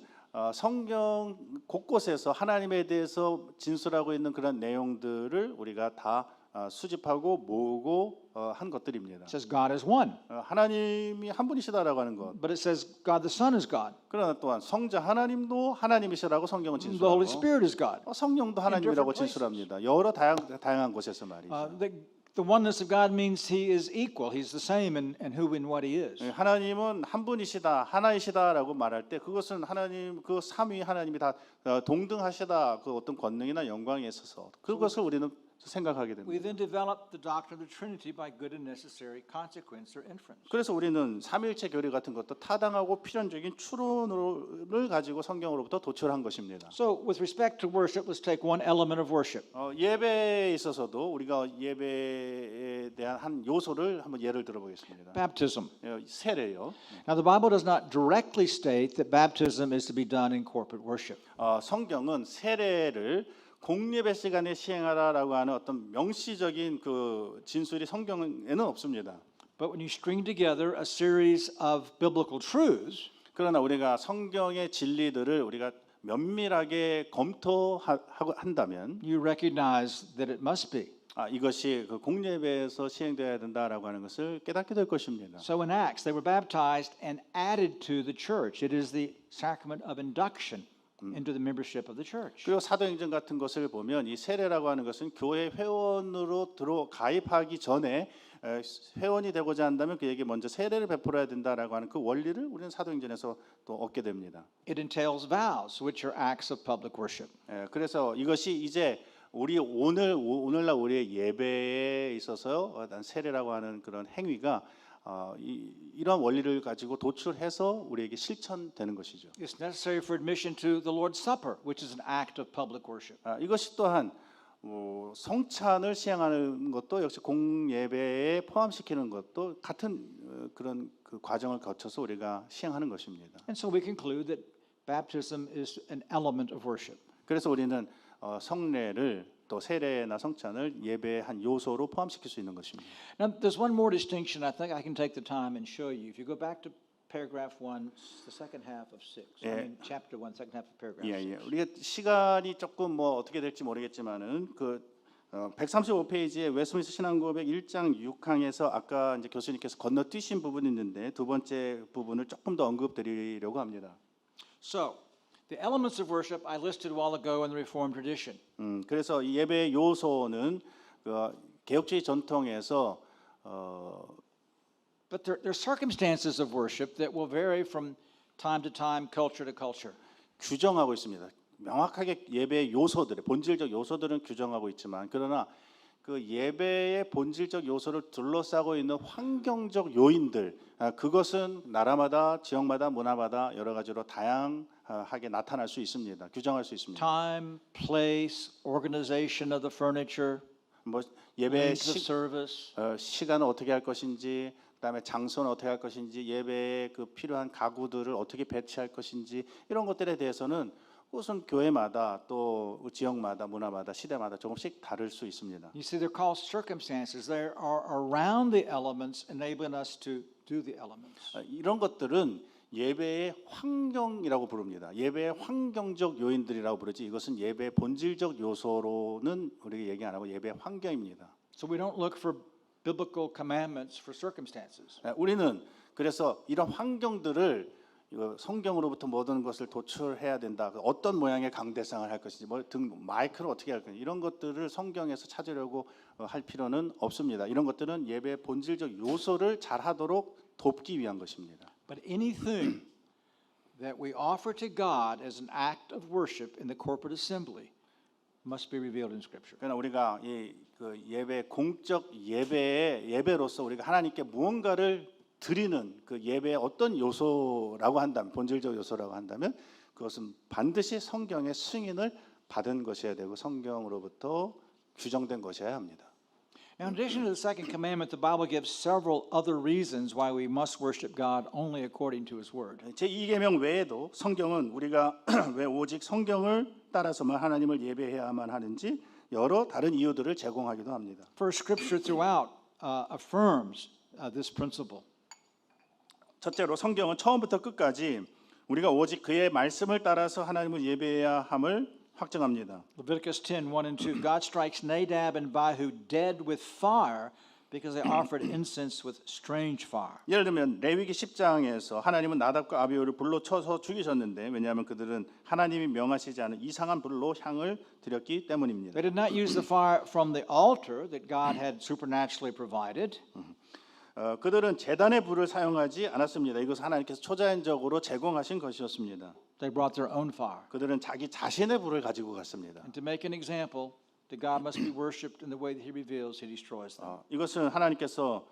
성경 곳곳에서 하나님에 대해서 진술하고 있는 그런 내용들을 우리가 다 수집하고 모으고 한 것들입니다. It says God is one, 하나님이 한 분이시다라고 하는 것. but it says God the Son is God. 그러나 또한 성자 하나님도 하나님이시라고 성경은 The Holy 진술하고 Spirit is God. 성령도 하나님이라고 different places. 진술합니다. 여러 다양한 곳에서 말이죠. The oneness of God means He is equal. He's the same in who and what He is. 하나님은 한 분이시다, 하나이시다라고 말할 때 그것은 하나님 그 삼위 하나님이 다 동등하시다 그 어떤 권능이나 영광에 있어서 그것을 우리는 생각하게 We 됩니다. then develop the doctrine of the Trinity by good and necessary consequence or inference. 그래서 우리는 삼일체 교리 같은 것도 타당하고 필연적인 추론을 가지고 성경으로부터 도출한 것입니다. So, with respect to worship, let's take one element of worship. 예배에 있어서도 우리가 예배에 대한 한 요소를 한번 예를 들어보겠습니다. Baptism. 세례요. Now, the Bible does not directly state that baptism is to be done in corporate worship. 성경은 세례를 공예배 시간에 시행하라라고 하는 어떤 명시적인 그 진술이 성경에는 없습니다. But when you string together a series of biblical truths, 그러나 우리가 성경의 진리들을 우리가 면밀하게 검토하고 한다면 you recognize that it must be. 이것이 그 공예배에서 시행되어야 된다라고 하는 것을 깨닫게 될 것입니다. So in Acts, they were baptized and added to the church. It is the sacrament of induction into the membership of the church. 그리고 사도행전 같은 것을 보면 이 세례라고 하는 것은 교회 회원으로 가입하기 전에 회원이 되고자 한다면 그에게 먼저 세례를 베풀어야 된다라고 하는 그 원리를 우리는 사도행전에서 또 얻게 됩니다. It entails vows, which are acts of public worship. 그래서 이것이 이제 우리 오늘날 우리의 예배에 있어서 세례라고 하는 그런 행위가 이러한 원리를 가지고 도출해서 우리에게 실천되는 것이죠. It's necessary for admission to the Lord's Supper, which is an act of public worship. 이것이 또한 성찬을 시행하는 것도 역시 공예배에 포함시키는 것도 같은 그런 그 과정을 거쳐서 우리가 시행하는 것입니다. And so we conclude that baptism is an element of worship. 그래서 우리는 성례를 또 세례나 성찬을 예배의 한 요소로 포함시킬 수 있는 것입니다. Now, there's one more distinction I think I can take the time and show you. If you go back to paragraph 1, the second half of 6. I mean, chapter 1, second half of paragraph 6. 우리가 시간이 조금 뭐 어떻게 될지 모르겠지만은 그 135페이지에 웨스트민스터 신앙고백 1장 6항에서 아까 이제 교수님께서 건너뛰신 부분이 있는데 두 번째 부분을 조금 더 언급드리려고 합니다. So, the elements of worship I listed a while ago in the Reformed tradition. 그래서 이 예배의 요소는 그 개혁주의 전통에서 But there are circumstances of worship that will vary from time to time, culture to culture. 규정하고 있습니다. 명확하게 예배의 요소들의 본질적 요소들은 규정하고 있지만 그러나 그 예배의 본질적 요소를 둘러싸고 있는 환경적 요인들 그것은 나라마다 지역마다 문화마다 여러 가지로 다양하게 나타날 수 있습니다. 규정할 수 있습니다. Time, place, organization of the furniture, 뭐 예배 length of service. 시간을 어떻게 할 것인지 그다음에 장소는 어떻게 할 것인지 예배에 그 필요한 가구들을 어떻게 배치할 것인지 이런 것들에 대해서는 그것은 교회마다 또 지역마다 문화마다 시대마다 조금씩 다를 수 있습니다. You see, they're called circumstances. They are around the elements, enabling us to do the elements. 이런 것들은 예배의 환경이라고 부릅니다. 예배의 환경적 요인들이라고 부르지 이것은 예배의 본질적 요소로는 우리가 얘기 안 하고 예배의 환경입니다. So we don't look for biblical commandments for circumstances. 우리는 그래서 이런 환경들을 성경으로부터 모든 것을 도출해야 된다. 어떤 모양의 강대상을 할 것인지, 마이크를 어떻게 할 것인지 이런 것들을 성경에서 찾으려고 할 필요는 없습니다. 이런 것들은 예배의 본질적 요소를 잘하도록 돕기 위한 것입니다. But anything that we offer to God as an act of worship in the corporate assembly must be revealed in Scripture. 그러나 우리가 그 예배 공적 예배로서 우리가 하나님께 무언가를 드리는 그 예배의 어떤 요소라고 한다면 본질적 요소라고 한다면 그것은 반드시 성경의 승인을 받은 것이어야 되고 성경으로부터 규정된 것이어야 합니다. Now, in addition to the second commandment, the Bible gives several other reasons why we must worship God only according to His Word. 제2계명 외에도 성경은 우리가 왜 오직 성경을 따라서만 하나님을 예배해야만 하는지 여러 다른 이유들을 제공하기도 합니다. First, Scripture throughout affirms this principle. 첫째로 성경은 처음부터 끝까지 우리가 오직 그의 말씀을 따라서 하나님을 예배해야 함을 확정합니다. Leviticus 10, 1 and 2. God strikes Nadab and Abihu dead with fire because they offered incense with strange fire. 예를 들면 레위기 10장에서 하나님은 나답과 아비후를 불로 쳐서 죽이셨는데 왜냐하면 그들은 하나님이 명하시지 않은 이상한 불로 향을 드렸기 때문입니다. They did not use the fire from the altar that God had supernaturally provided. 그들은 제단의 불을 사용하지 않았습니다. 이것은 하나님께서 초자연적으로 제공하신 것이었습니다. They brought their own fire. 그들은 자기 자신의 불을 가지고 갔습니다. And to make an example that God must be worshipped in the way that He reveals, He destroys them. 이것은 하나님께서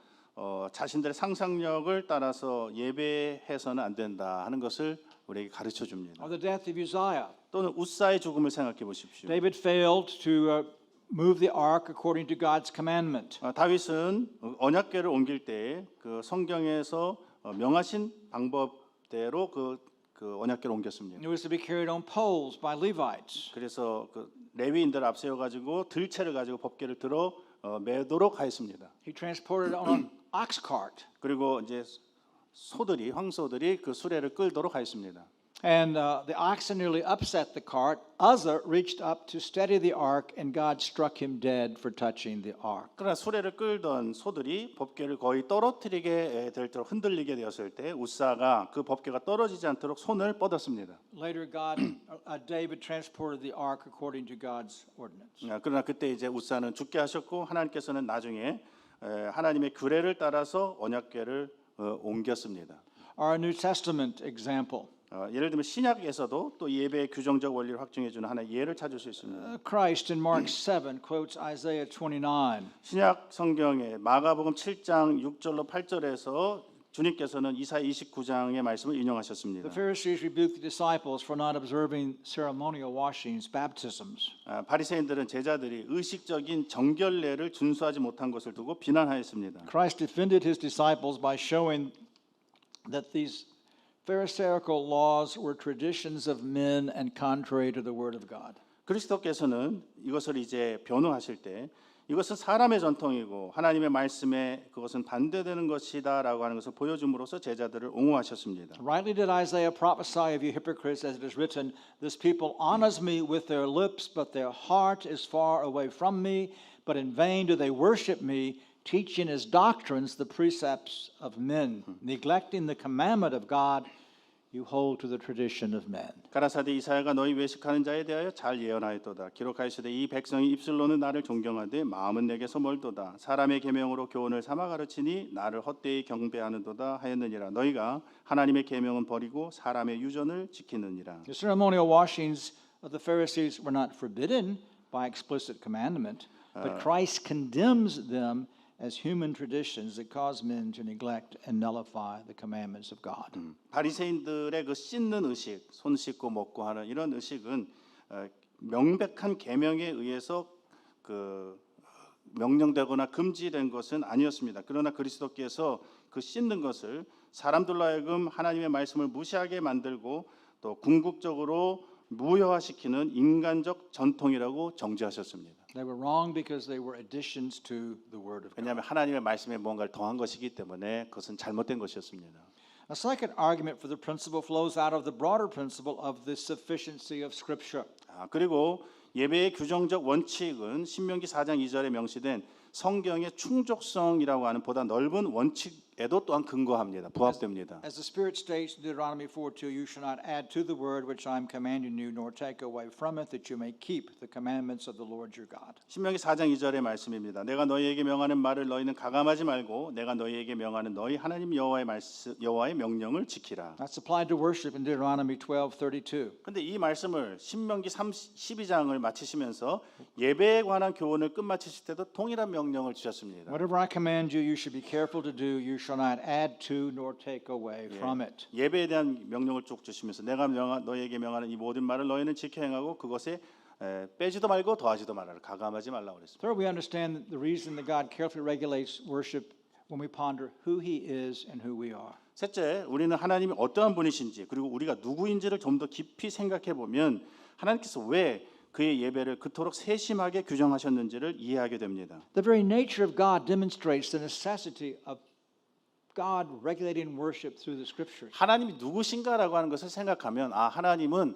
자신들의 상상력을 따라서 예배해서는 안 된다 하는 것을 우리에게 가르쳐 줍니다. Or the death of Uzziah. 또는 우사의 죽음을 생각해 보십시오. David failed to move the ark according to God's commandment. 다윗은 언약궤를 옮길 때 그 성경에서 명하신 방법대로 그 언약궤를 옮겼습니다. It was to be carried on poles by Levites. 그래서 그 레위인들을 앞세워 가지고 들채를 가지고 법궤를 들어 매도록 하였습니다. He transported it on an ox cart. 그리고 이제 황소들이 그 수레를 끌도록 하였습니다. And the oxen nearly upset the cart. Uzzah reached up to steady the ark, and God struck him dead for touching the ark. 그러나 수레를 끌던 소들이 법궤를 거의 떨어뜨리게 될도록 흔들리게 되었을 때 우사가 그 법궤가 떨어지지 않도록 손을 뻗었습니다. Later, David transported the ark according to God's ordinance. 그러나 그때 이제 우사는 죽게 하셨고 하나님께서는 나중에 하나님의 규례를 따라서 언약궤를 옮겼습니다. Our New Testament example. 예를 들면 신약에서도 또 예배의 규정적 원리를 확증해 주는 하나의 예를 찾을 수 있습니다. Christ in Mark 7 quotes Isaiah 29. 신약 성경에 마가복음 7장 6절로 8절에서 주님께서는 이사야 29장의 말씀을 인용하셨습니다. The Pharisees rebuked the disciples for not observing ceremonial washings, baptisms. 바리새인들은 제자들이 의식적인 정결례를 준수하지 못한 것을 두고 비난하였습니다. Christ defended his disciples by showing that these Pharisaical laws were traditions of men and contrary to the word of God. 그리스도께서는 이것을 이제 변호하실 때 이것은 사람의 전통이고 하나님의 말씀에 그것은 반대되는 것이다라고 하는 것을 보여줌으로써 제자들을 옹호하셨습니다. Rightly did Isaiah prophesy of you hypocrites, as it is written, "This people honors me with their lips, but their heart is far away from me. But in vain do they worship me, teaching as doctrines the precepts of men, neglecting the commandment of God, you hold to the tradition of men." 가라사대 이사야가 너희 외식하는 자에 대하여 잘 예언하였도다. 기록하시되 이 백성이 입술로는 나를 존경하되 마음은 내게서 멀도다. 사람의 계명으로 교훈을 삼아 가르치니 나를 헛되이 경배하는도다 하였느니라. 너희가 하나님의 계명은 버리고 사람의 유전을 지키느니라. The ceremonial washings of the Pharisees were not forbidden by explicit commandment, but Christ condemns them as human traditions that cause men to neglect and nullify the commandments of God. 바리새인들의 그 씻는 의식, 손 씻고 먹고 하는 이런 의식은 명백한 계명에 의해서 그 명령되거나 금지된 것은 아니었습니다. 그러나 그리스도께서 그 씻는 것을 사람들로 하여금 하나님의 말씀을 무시하게 만들고 또 궁극적으로 무효화시키는 인간적 전통이라고 정죄하셨습니다. They were wrong because they were additions to the Word of God. 왜냐하면 하나님의 말씀에 뭔가를 더한 것이기 때문에 그것은 잘못된 것이었습니다. A second argument for the principle flows out of the broader principle of the sufficiency of Scripture. 그리고 예배의 규정적 원칙은 신명기 4장 2절에 명시된 성경의 충족성이라고 하는 보다 넓은 원칙에도 또한 근거합니다. 부합됩니다. As the Spirit states in Deuteronomy 4:2, you shall not add to the word which I am commanding you, nor take away from it, that you may keep the commandments of the Lord your God. 신명기 4장 2절의 말씀입니다. 내가 너희에게 명하는 말을 너희는 가감하지 말고 내가 너희에게 명하는 너희 하나님 여호와의 명령을 지키라. That's applied to worship in Deuteronomy 12:32. 근데 이 말씀을 신명기 12장을 마치시면서 예배에 관한 교훈을 끝마치실 때도 동일한 명령을 주셨습니다. Whatever I command you, you should be careful to do. You shall not add to nor take away from it. 예배에 대한 명령을 쭉 주시면서 내가 너희에게 명하는 이 모든 말을 너희는 지켜 행하고 그것에 빼지도 말고 더하지도 말아라. 가감하지 말라고 그랬습니다. Third, we understand the reason that God carefully regulates worship when we ponder who He is and who we are. 셋째, 우리는 하나님이 어떠한 분이신지 그리고 우리가 누구인지를 좀 더 깊이 생각해 보면 하나님께서 왜 그의 예배를 그토록 세심하게 규정하셨는지를 이해하게 됩니다. The very nature of God demonstrates the necessity of God regulating worship through the Scriptures. 하나님이 누구신가라고 하는 것을 생각하면 하나님은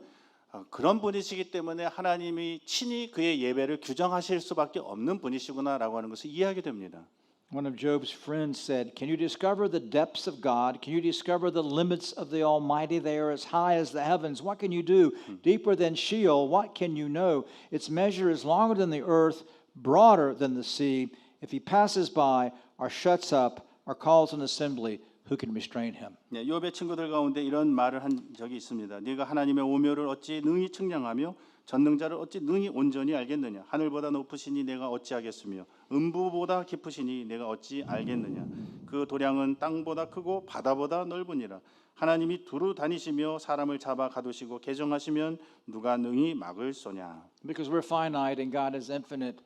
그런 분이시기 때문에 하나님이 친히 그의 예배를 규정하실 수밖에 없는 분이시구나라고 하는 것을 이해하게 됩니다. One of Job's friends said, "Can you discover the depths of God? Can you discover the limits of the Almighty? They are as high as the heavens. What can you do? Deeper than Sheol, what can you know? Its measure is longer than the earth, broader than the sea. If he passes by or shuts up or calls an assembly, who can restrain him?" 네, 욥의 친구들 가운데 이런 말을 한 적이 있습니다. 네가 하나님의 오묘를 어찌 능히 측량하며 전능자를 어찌 능히 온전히 알겠느냐? 하늘보다 높으시니 내가 어찌 하겠으며 음부보다 깊으시니 내가 어찌 알겠느냐? 그 도량은 땅보다 크고 바다보다 넓으니라. 하나님이 두루 다니시며 사람을 잡아 가두시고 개정하시면 누가 능히 막을 소냐? Because we're finite and God is infinite,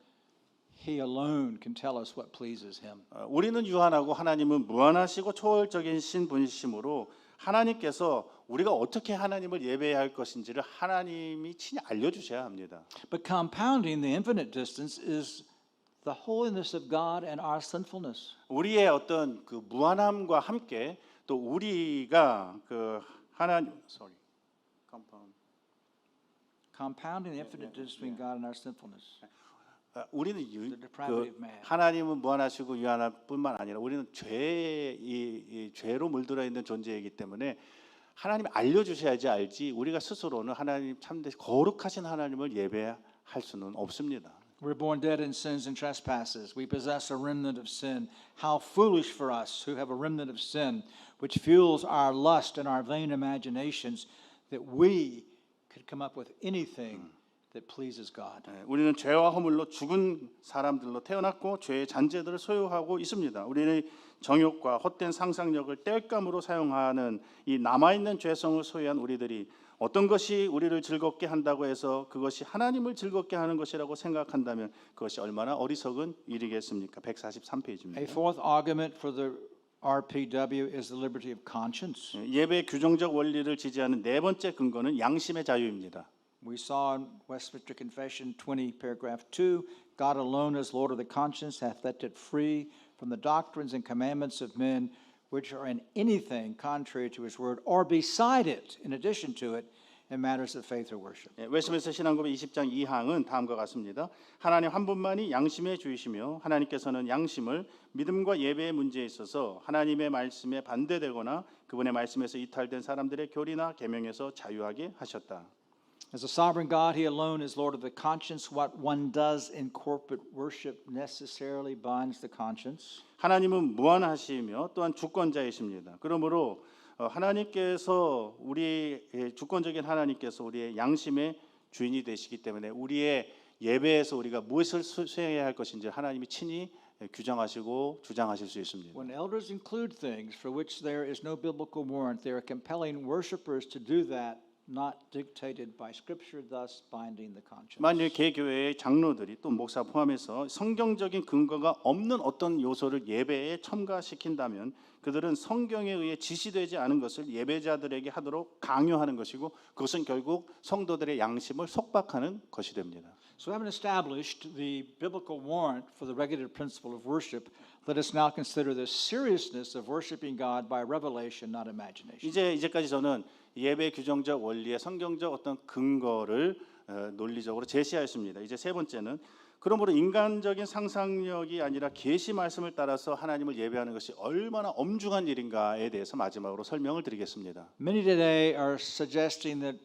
He alone can tell us what pleases Him. 우리는 유한하고 하나님은 무한하시고 초월적인 신분이시므로 하나님께서 우리가 어떻게 하나님을 예배해야 할 것인지를 하나님이 친히 알려주셔야 합니다. But compounding the infinite distance is the holiness of God and our sinfulness. 우리의 어떤 그 무한함과 함께 또 우리가 그 하나님, Compounding the infinite distance between God and our sinfulness. 우리는 The depravity of man. 하나님은 무한하시고 유한할 뿐만 아니라 우리는 죄로 물들어 있는 존재이기 때문에 하나님이 알려주셔야지 알지 우리가 스스로는 하나님 참되시 거룩하신 하나님을 예배할 수는 없습니다. We're born dead in sins and trespasses. We possess a remnant of sin. How foolish for us who have a remnant of sin, which fuels our lust and our vain imaginations, that we could come up with anything that pleases God. 우리는 죄와 허물로 죽은 사람들로 태어났고 죄의 잔재들을 소유하고 있습니다. 우리는 정욕과 헛된 상상력을 땔감으로 사용하는 이 남아있는 죄성을 소유한 우리들이 어떤 것이 우리를 즐겁게 한다고 해서 그것이 하나님을 즐겁게 하는 것이라고 생각한다면 그것이 얼마나 어리석은 일이겠습니까? 143페이지입니다. A fourth argument for the RPW is the liberty of conscience. 예배의 규정적 원리를 지지하는 네 번째 근거는 양심의 자유입니다. We saw in Westminster Confession 20, paragraph 2, God alone as Lord of the conscience hath left it free from the doctrines and commandments of men which are in anything contrary to his word or beside it, in addition to it, in matters of faith or worship. 웨스트민스터 신앙고백 20장 2항은 다음과 같습니다. 하나님 한 분만이 양심의 주이시며 하나님께서는 양심을 믿음과 예배의 문제에 있어서 하나님의 말씀에 반대되거나 그분의 말씀에서 이탈된 사람들의 교리나 계명에서 자유하게 하셨다. As a sovereign God, He alone is Lord of the conscience. What one does in corporate worship necessarily binds the conscience. 하나님은 무한하시며 또한 주권자이십니다. 그러므로 하나님께서 우리의 주권적인 하나님께서 우리의 양심의 주인이 되시기 때문에 우리의 예배에서 우리가 무엇을 수행해야 할 것인지 하나님이 친히 규정하시고 주장하실 수 있습니다. When elders include things for which there is no biblical warrant, they are compelling worshipers to do that, not dictated by Scripture, thus binding the conscience. 만일 개교회의 장로들이 또 목사 포함해서 성경적인 근거가 없는 어떤 요소를 예배에 첨가시킨다면 그들은 성경에 의해 지시되지 않은 것을 예배자들에게 하도록 강요하는 것이고 그것은 결국 성도들의 양심을 속박하는 것이 됩니다. So having established the biblical warrant for the regulative principle of worship, let us now consider the seriousness of worshiping God by revelation, not imagination. 이제까지 저는 예배 규정적 원리의 성경적 어떤 근거를 논리적으로 제시하였습니다. 이제 세 번째는 그러므로 인간적인 상상력이 아니라 계시 말씀을 따라서 하나님을 예배하는 것이 얼마나 엄중한 일인가에 대해서 마지막으로 설명을 드리겠습니다. Many today are suggesting that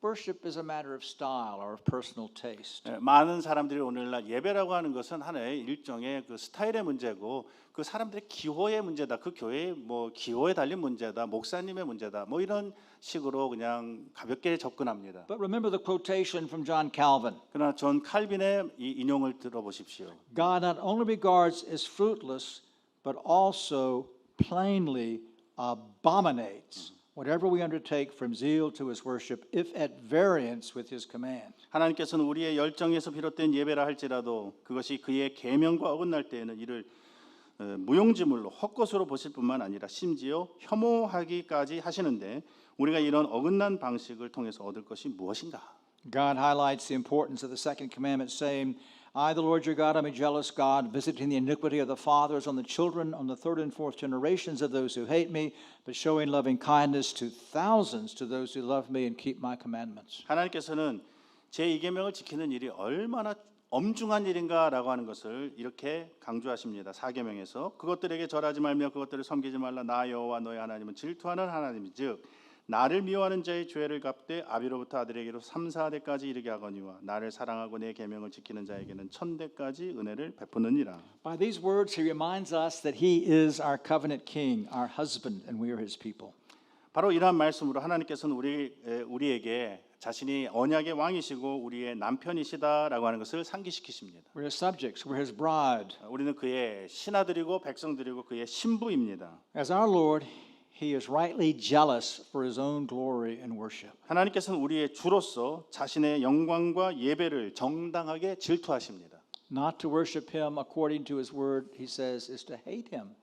worship is a matter of style or of personal taste. 많은 사람들이 오늘날 예배라고 하는 것은 하나의 일종의 그 스타일의 문제고 그 사람들의 기호의 문제다. 그 교회의 뭐 기호에 달린 문제다. 목사님의 문제다. 뭐 이런 식으로 그냥 가볍게 접근합니다. But remember the quotation from John Calvin. 그러나 존 칼빈의 이 인용을 들어보십시오. God not only regards as fruitless, but also plainly abominates whatever we undertake from zeal to his worship, if at variance with his command. 하나님께서는 우리의 열정에서 비롯된 예배라 할지라도 그것이 그의 계명과 어긋날 때에는 이를 무용지물로 헛것으로 보실 뿐만 아니라 심지어 혐오하기까지 하시는데 우리가 이런 어긋난 방식을 통해서 얻을 것이 무엇인가? God highlights the importance of the second commandment, saying, I, the Lord your God, am a jealous God, visiting the iniquity of the fathers on the children, on the third and fourth generations of those who hate me, but showing loving kindness to thousands to those who love me and keep my commandments. 하나님께서는 제 이 계명을 지키는 일이 얼마나 엄중한 일인가라고 하는 것을 이렇게 강조하십니다. 4계명에서 그것들에게 절하지 말며 그것들을 섬기지 말라. 나 여호와 너의 하나님은 질투하는 하나님이즉 나를 미워하는 자의 죄를 갚되 아비로부터 아들에게로 3, 4대까지 이르게 하거니와 나를 사랑하고 내 계명을 지키는 자에게는 1000대까지 은혜를 베푸느니라. By these words, he reminds us that he is our covenant king, our husband, and we are his people. 바로 이러한 말씀으로 하나님께서는 우리에게 자신이 언약의 왕이시고 우리의 남편이시다라고 하는 것을 상기시키십니다. We're his subjects, we're his bride. 우리는 그의 신하들이고 백성들이고 그의 신부입니다. As our Lord, he is rightly jealous for his own glory and worship. 하나님께서는 우리의 주로서 자신의 영광과 예배를 정당하게 질투하십니다. Not to worship him according to his word, he says, is to hate him.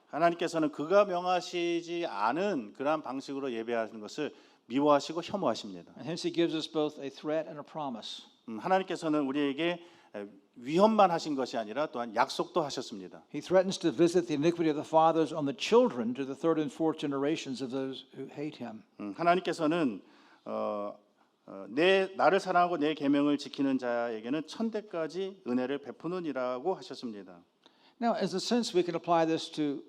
하나님께서는 그가 명하시지 않은 그러한 방식으로 예배하는 것을 미워하시고 혐오하십니다. And hence he gives us both a threat and a promise. 하나님께서는 우리에게 위험만 하신 것이 아니라 또한 약속도 하셨습니다. He threatens to visit the iniquity of the fathers on the children to the third and fourth generations of those who hate him. 하나님께서는 나를 사랑하고 내 계명을 지키는 자에게는 1000대까지 은혜를 베푸느니라고 하셨습니다. Now, as a sense, we can apply this to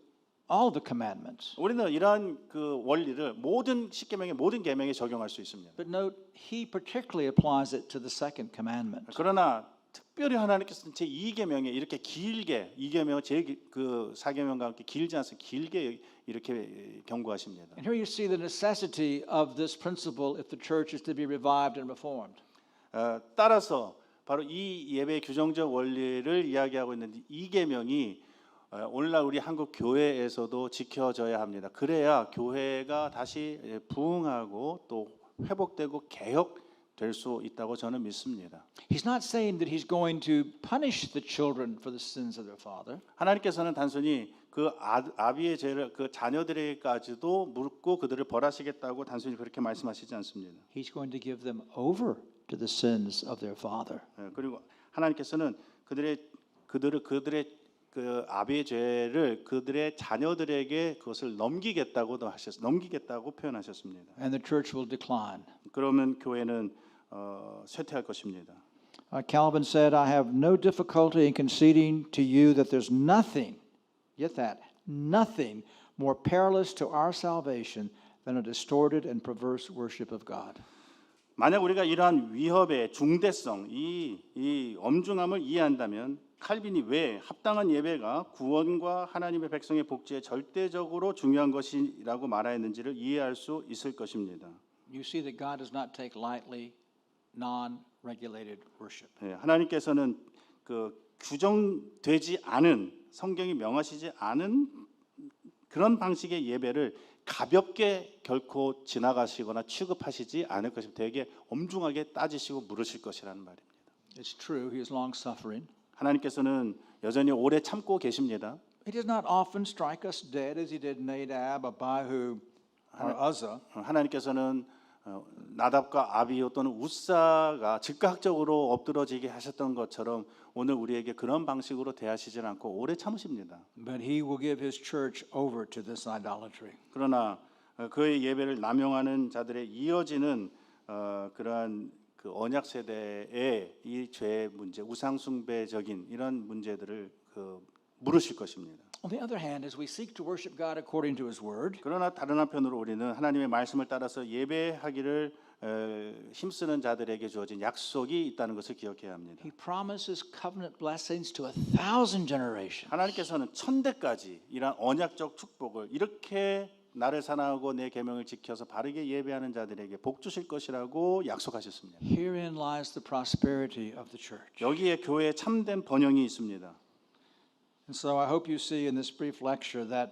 all the commandments. 우리는 이러한 그 원리를 모든 십계명의 모든 계명에 적용할 수 있습니다. But note, he particularly applies it to the second commandment. 그러나 특별히 하나님께서는 제 2계명에 이렇게 길게 2계명은 제그 4계명과 함께 길지 않습니다. 길게 이렇게 경고하십니다. And here you see the necessity of this principle if the church is to be revived and reformed. 따라서 바로 이 예배 규정적 원리를 이야기하고 있는 2계명이 오늘날 우리 한국 교회에서도 지켜져야 합니다. 그래야 교회가 다시 부흥하고 또 회복되고 개혁될 수 있다고 저는 믿습니다. He's not saying that he's going to punish the children for the sins of their father. 하나님께서는 단순히 그 아비의 죄를 그 자녀들에게까지도 묻고 그들을 벌하시겠다고 단순히 그렇게 말씀하시지 않습니다. He's going to give them over to the sins of their father. 그리고 하나님께서는 그들의 그 아비의 죄를 그들의 자녀들에게 그것을 넘기겠다고 표현하셨습니다. And the church will decline. 그러면 교회는 쇠퇴할 것입니다. Calvin said, I have no difficulty in conceding to you that there's nothing, get that, nothing more perilous to our salvation than a distorted and perverse worship of God. 만약 우리가 이러한 위협의 중대성, 이 엄중함을 이해한다면 칼빈이 왜 합당한 예배가 구원과 하나님의 백성의 복지에 절대적으로 중요한 것이라고 말하였는지를 이해할 수 있을 것입니다. You see that God does not take lightly non-regulated worship. 하나님께서는 그 규정되지 않은 성경이 명하시지 않은 그런 방식의 예배를 가볍게 결코 지나가시거나 취급하시지 않을 것입니다. 되게 엄중하게 따지시고 물으실 것이라는 말입니다. It's true, he is long-suffering. 하나님께서는 여전히 오래 참고 계십니다. He does not often strike us dead as he did Nadab, Abihu, or Uzzah. 하나님께서는 나답과 아비요 또는 우사가 즉각적으로 엎드러지게 하셨던 것처럼 오늘 우리에게 그런 방식으로 대하시지 않고 오래 참으십니다. But he will give his church over to this idolatry. 그러나 그의 예배를 남용하는 자들의 이어지는 그러한 그 언약 세대의 이 죄 문제, 우상 숭배적인 이런 문제들을 물으실 것입니다. On the other hand, as we seek to worship God according to his word, 그러나 다른 한편으로 우리는 하나님의 말씀을 따라서 예배하기를 힘쓰는 자들에게 주어진 약속이 있다는 것을 기억해야 합니다. he promises covenant blessings to 1,000 generations. 하나님께서는 1000대까지 이런 언약적 축복을 이렇게 나를 사랑하고 내 계명을 지켜서 바르게 예배하는 자들에게 복 주실 것이라고 약속하셨습니다. Herein lies the prosperity of the church. 여기에 교회의 참된 번영이 있습니다. And so I hope you see in this brief lecture that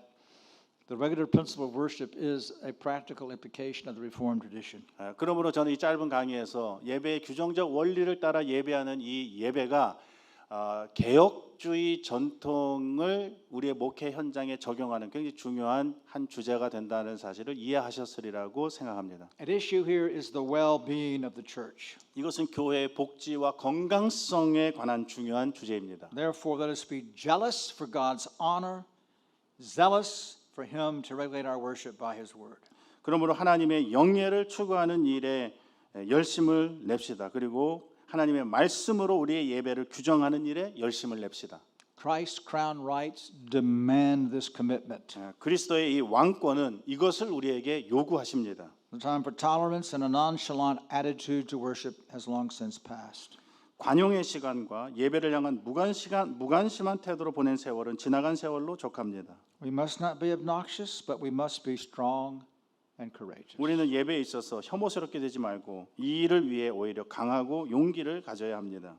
the regular principle of worship is a practical implication of the Reformed tradition. 그러므로 저는 이 짧은 강의에서 예배의 규정적 원리를 따라 예배하는 이 예배가 개혁주의 전통을 우리의 목회 현장에 적용하는 굉장히 중요한 한 주제가 된다는 사실을 이해하셨으리라고 생각합니다. At issue here is the well-being of the church. 이것은 교회의 복지와 건강성에 관한 중요한 주제입니다. Therefore, let us be jealous for God's honor, zealous for Him to regulate our worship by His word. 그러므로 하나님의 영예를 추구하는 일에 열심을 냅시다. 그리고 하나님의 말씀으로 우리의 예배를 규정하는 일에 열심을 냅시다. Christ's crown rights demand this commitment. 그리스도의 이 왕권은 이것을 우리에게 요구하십니다. The time for tolerance and a nonchalant attitude to worship has long since passed. 관용의 시간과 예배를 향한 무관심한 태도로 보낸 세월은 지나간 세월로 족합니다. We must not be obnoxious, but we must be strong and courageous. 우리는 예배에 있어서 혐오스럽게 되지 말고 이 일을 위해 오히려 강하고 용기를 가져야 합니다.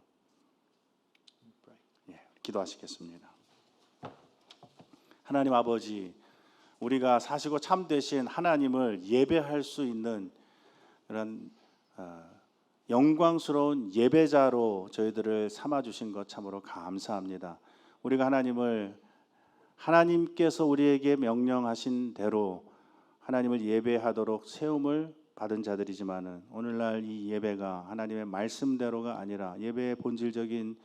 기도하시겠습니다. 하나님 아버지, 우리가 사시고 참되신 하나님을 예배할 수 있는 그런 영광스러운 예배자로 저희들을 삼아 주신 것 참으로 감사합니다. 우리가 하나님께서 우리에게 명령하신 대로 하나님을 예배하도록 세움을 받은 자들이지만은 오늘날 이 예배가 하나님의 말씀대로가 아니라 예배의 본질적인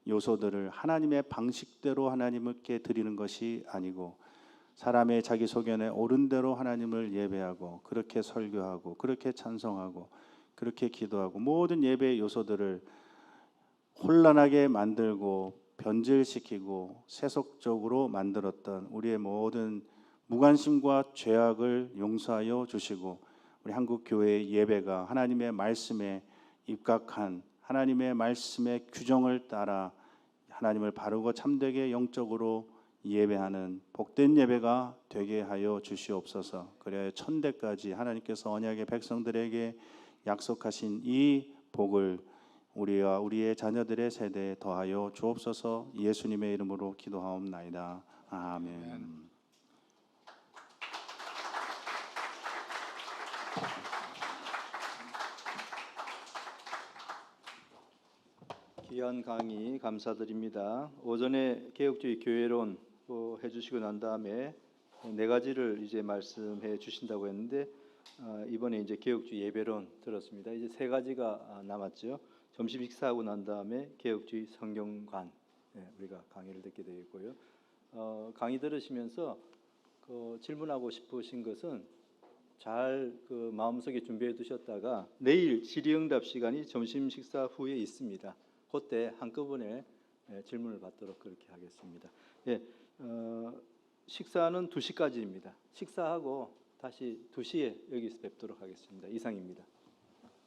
요소들을 하나님의 방식대로 하나님께 드리는 것이 아니고 사람의 자기 소견에 옳은 대로 하나님을 예배하고 그렇게 설교하고 그렇게 찬송하고 그렇게 기도하고 모든 예배의 요소들을 혼란하게 만들고 변질시키고 세속적으로 만들었던 우리의 모든 무관심과 죄악을 용서하여 주시고 우리 한국 교회의 예배가 하나님의 말씀에 입각한 하나님의 말씀의 규정을 따라 하나님을 바르고 참되게 영적으로 예배하는 복된 예배가 되게 하여 주시옵소서. 그래야 천대까지 하나님께서 언약의 백성들에게 약속하신 이 복을 우리와 우리의 자녀들의 세대에 더하여 주옵소서. 예수님의 이름으로 기도하옵나이다. 아멘. 귀한 강의 감사드립니다. 오전에 개혁주의 교회론 해주시고 난 다음에 네 가지를 이제 말씀해 주신다고 했는데 이번에 이제 개혁주의 예배론 들었습니다. 이제 세 가지가 남았죠. 점심 식사하고 난 다음에 개혁주의 성경관 우리가 강의를 듣게 되겠고요. 강의 들으시면서 질문하고 싶으신 것은 잘 마음속에 준비해 두셨다가 내일 질의응답 시간이 점심 식사 후에 있습니다. 그때 한꺼번에 질문을 받도록 그렇게 하겠습니다. 식사는 2시까지입니다. 식사하고 다시 2시에 여기서 뵙도록 하겠습니다. 이상입니다.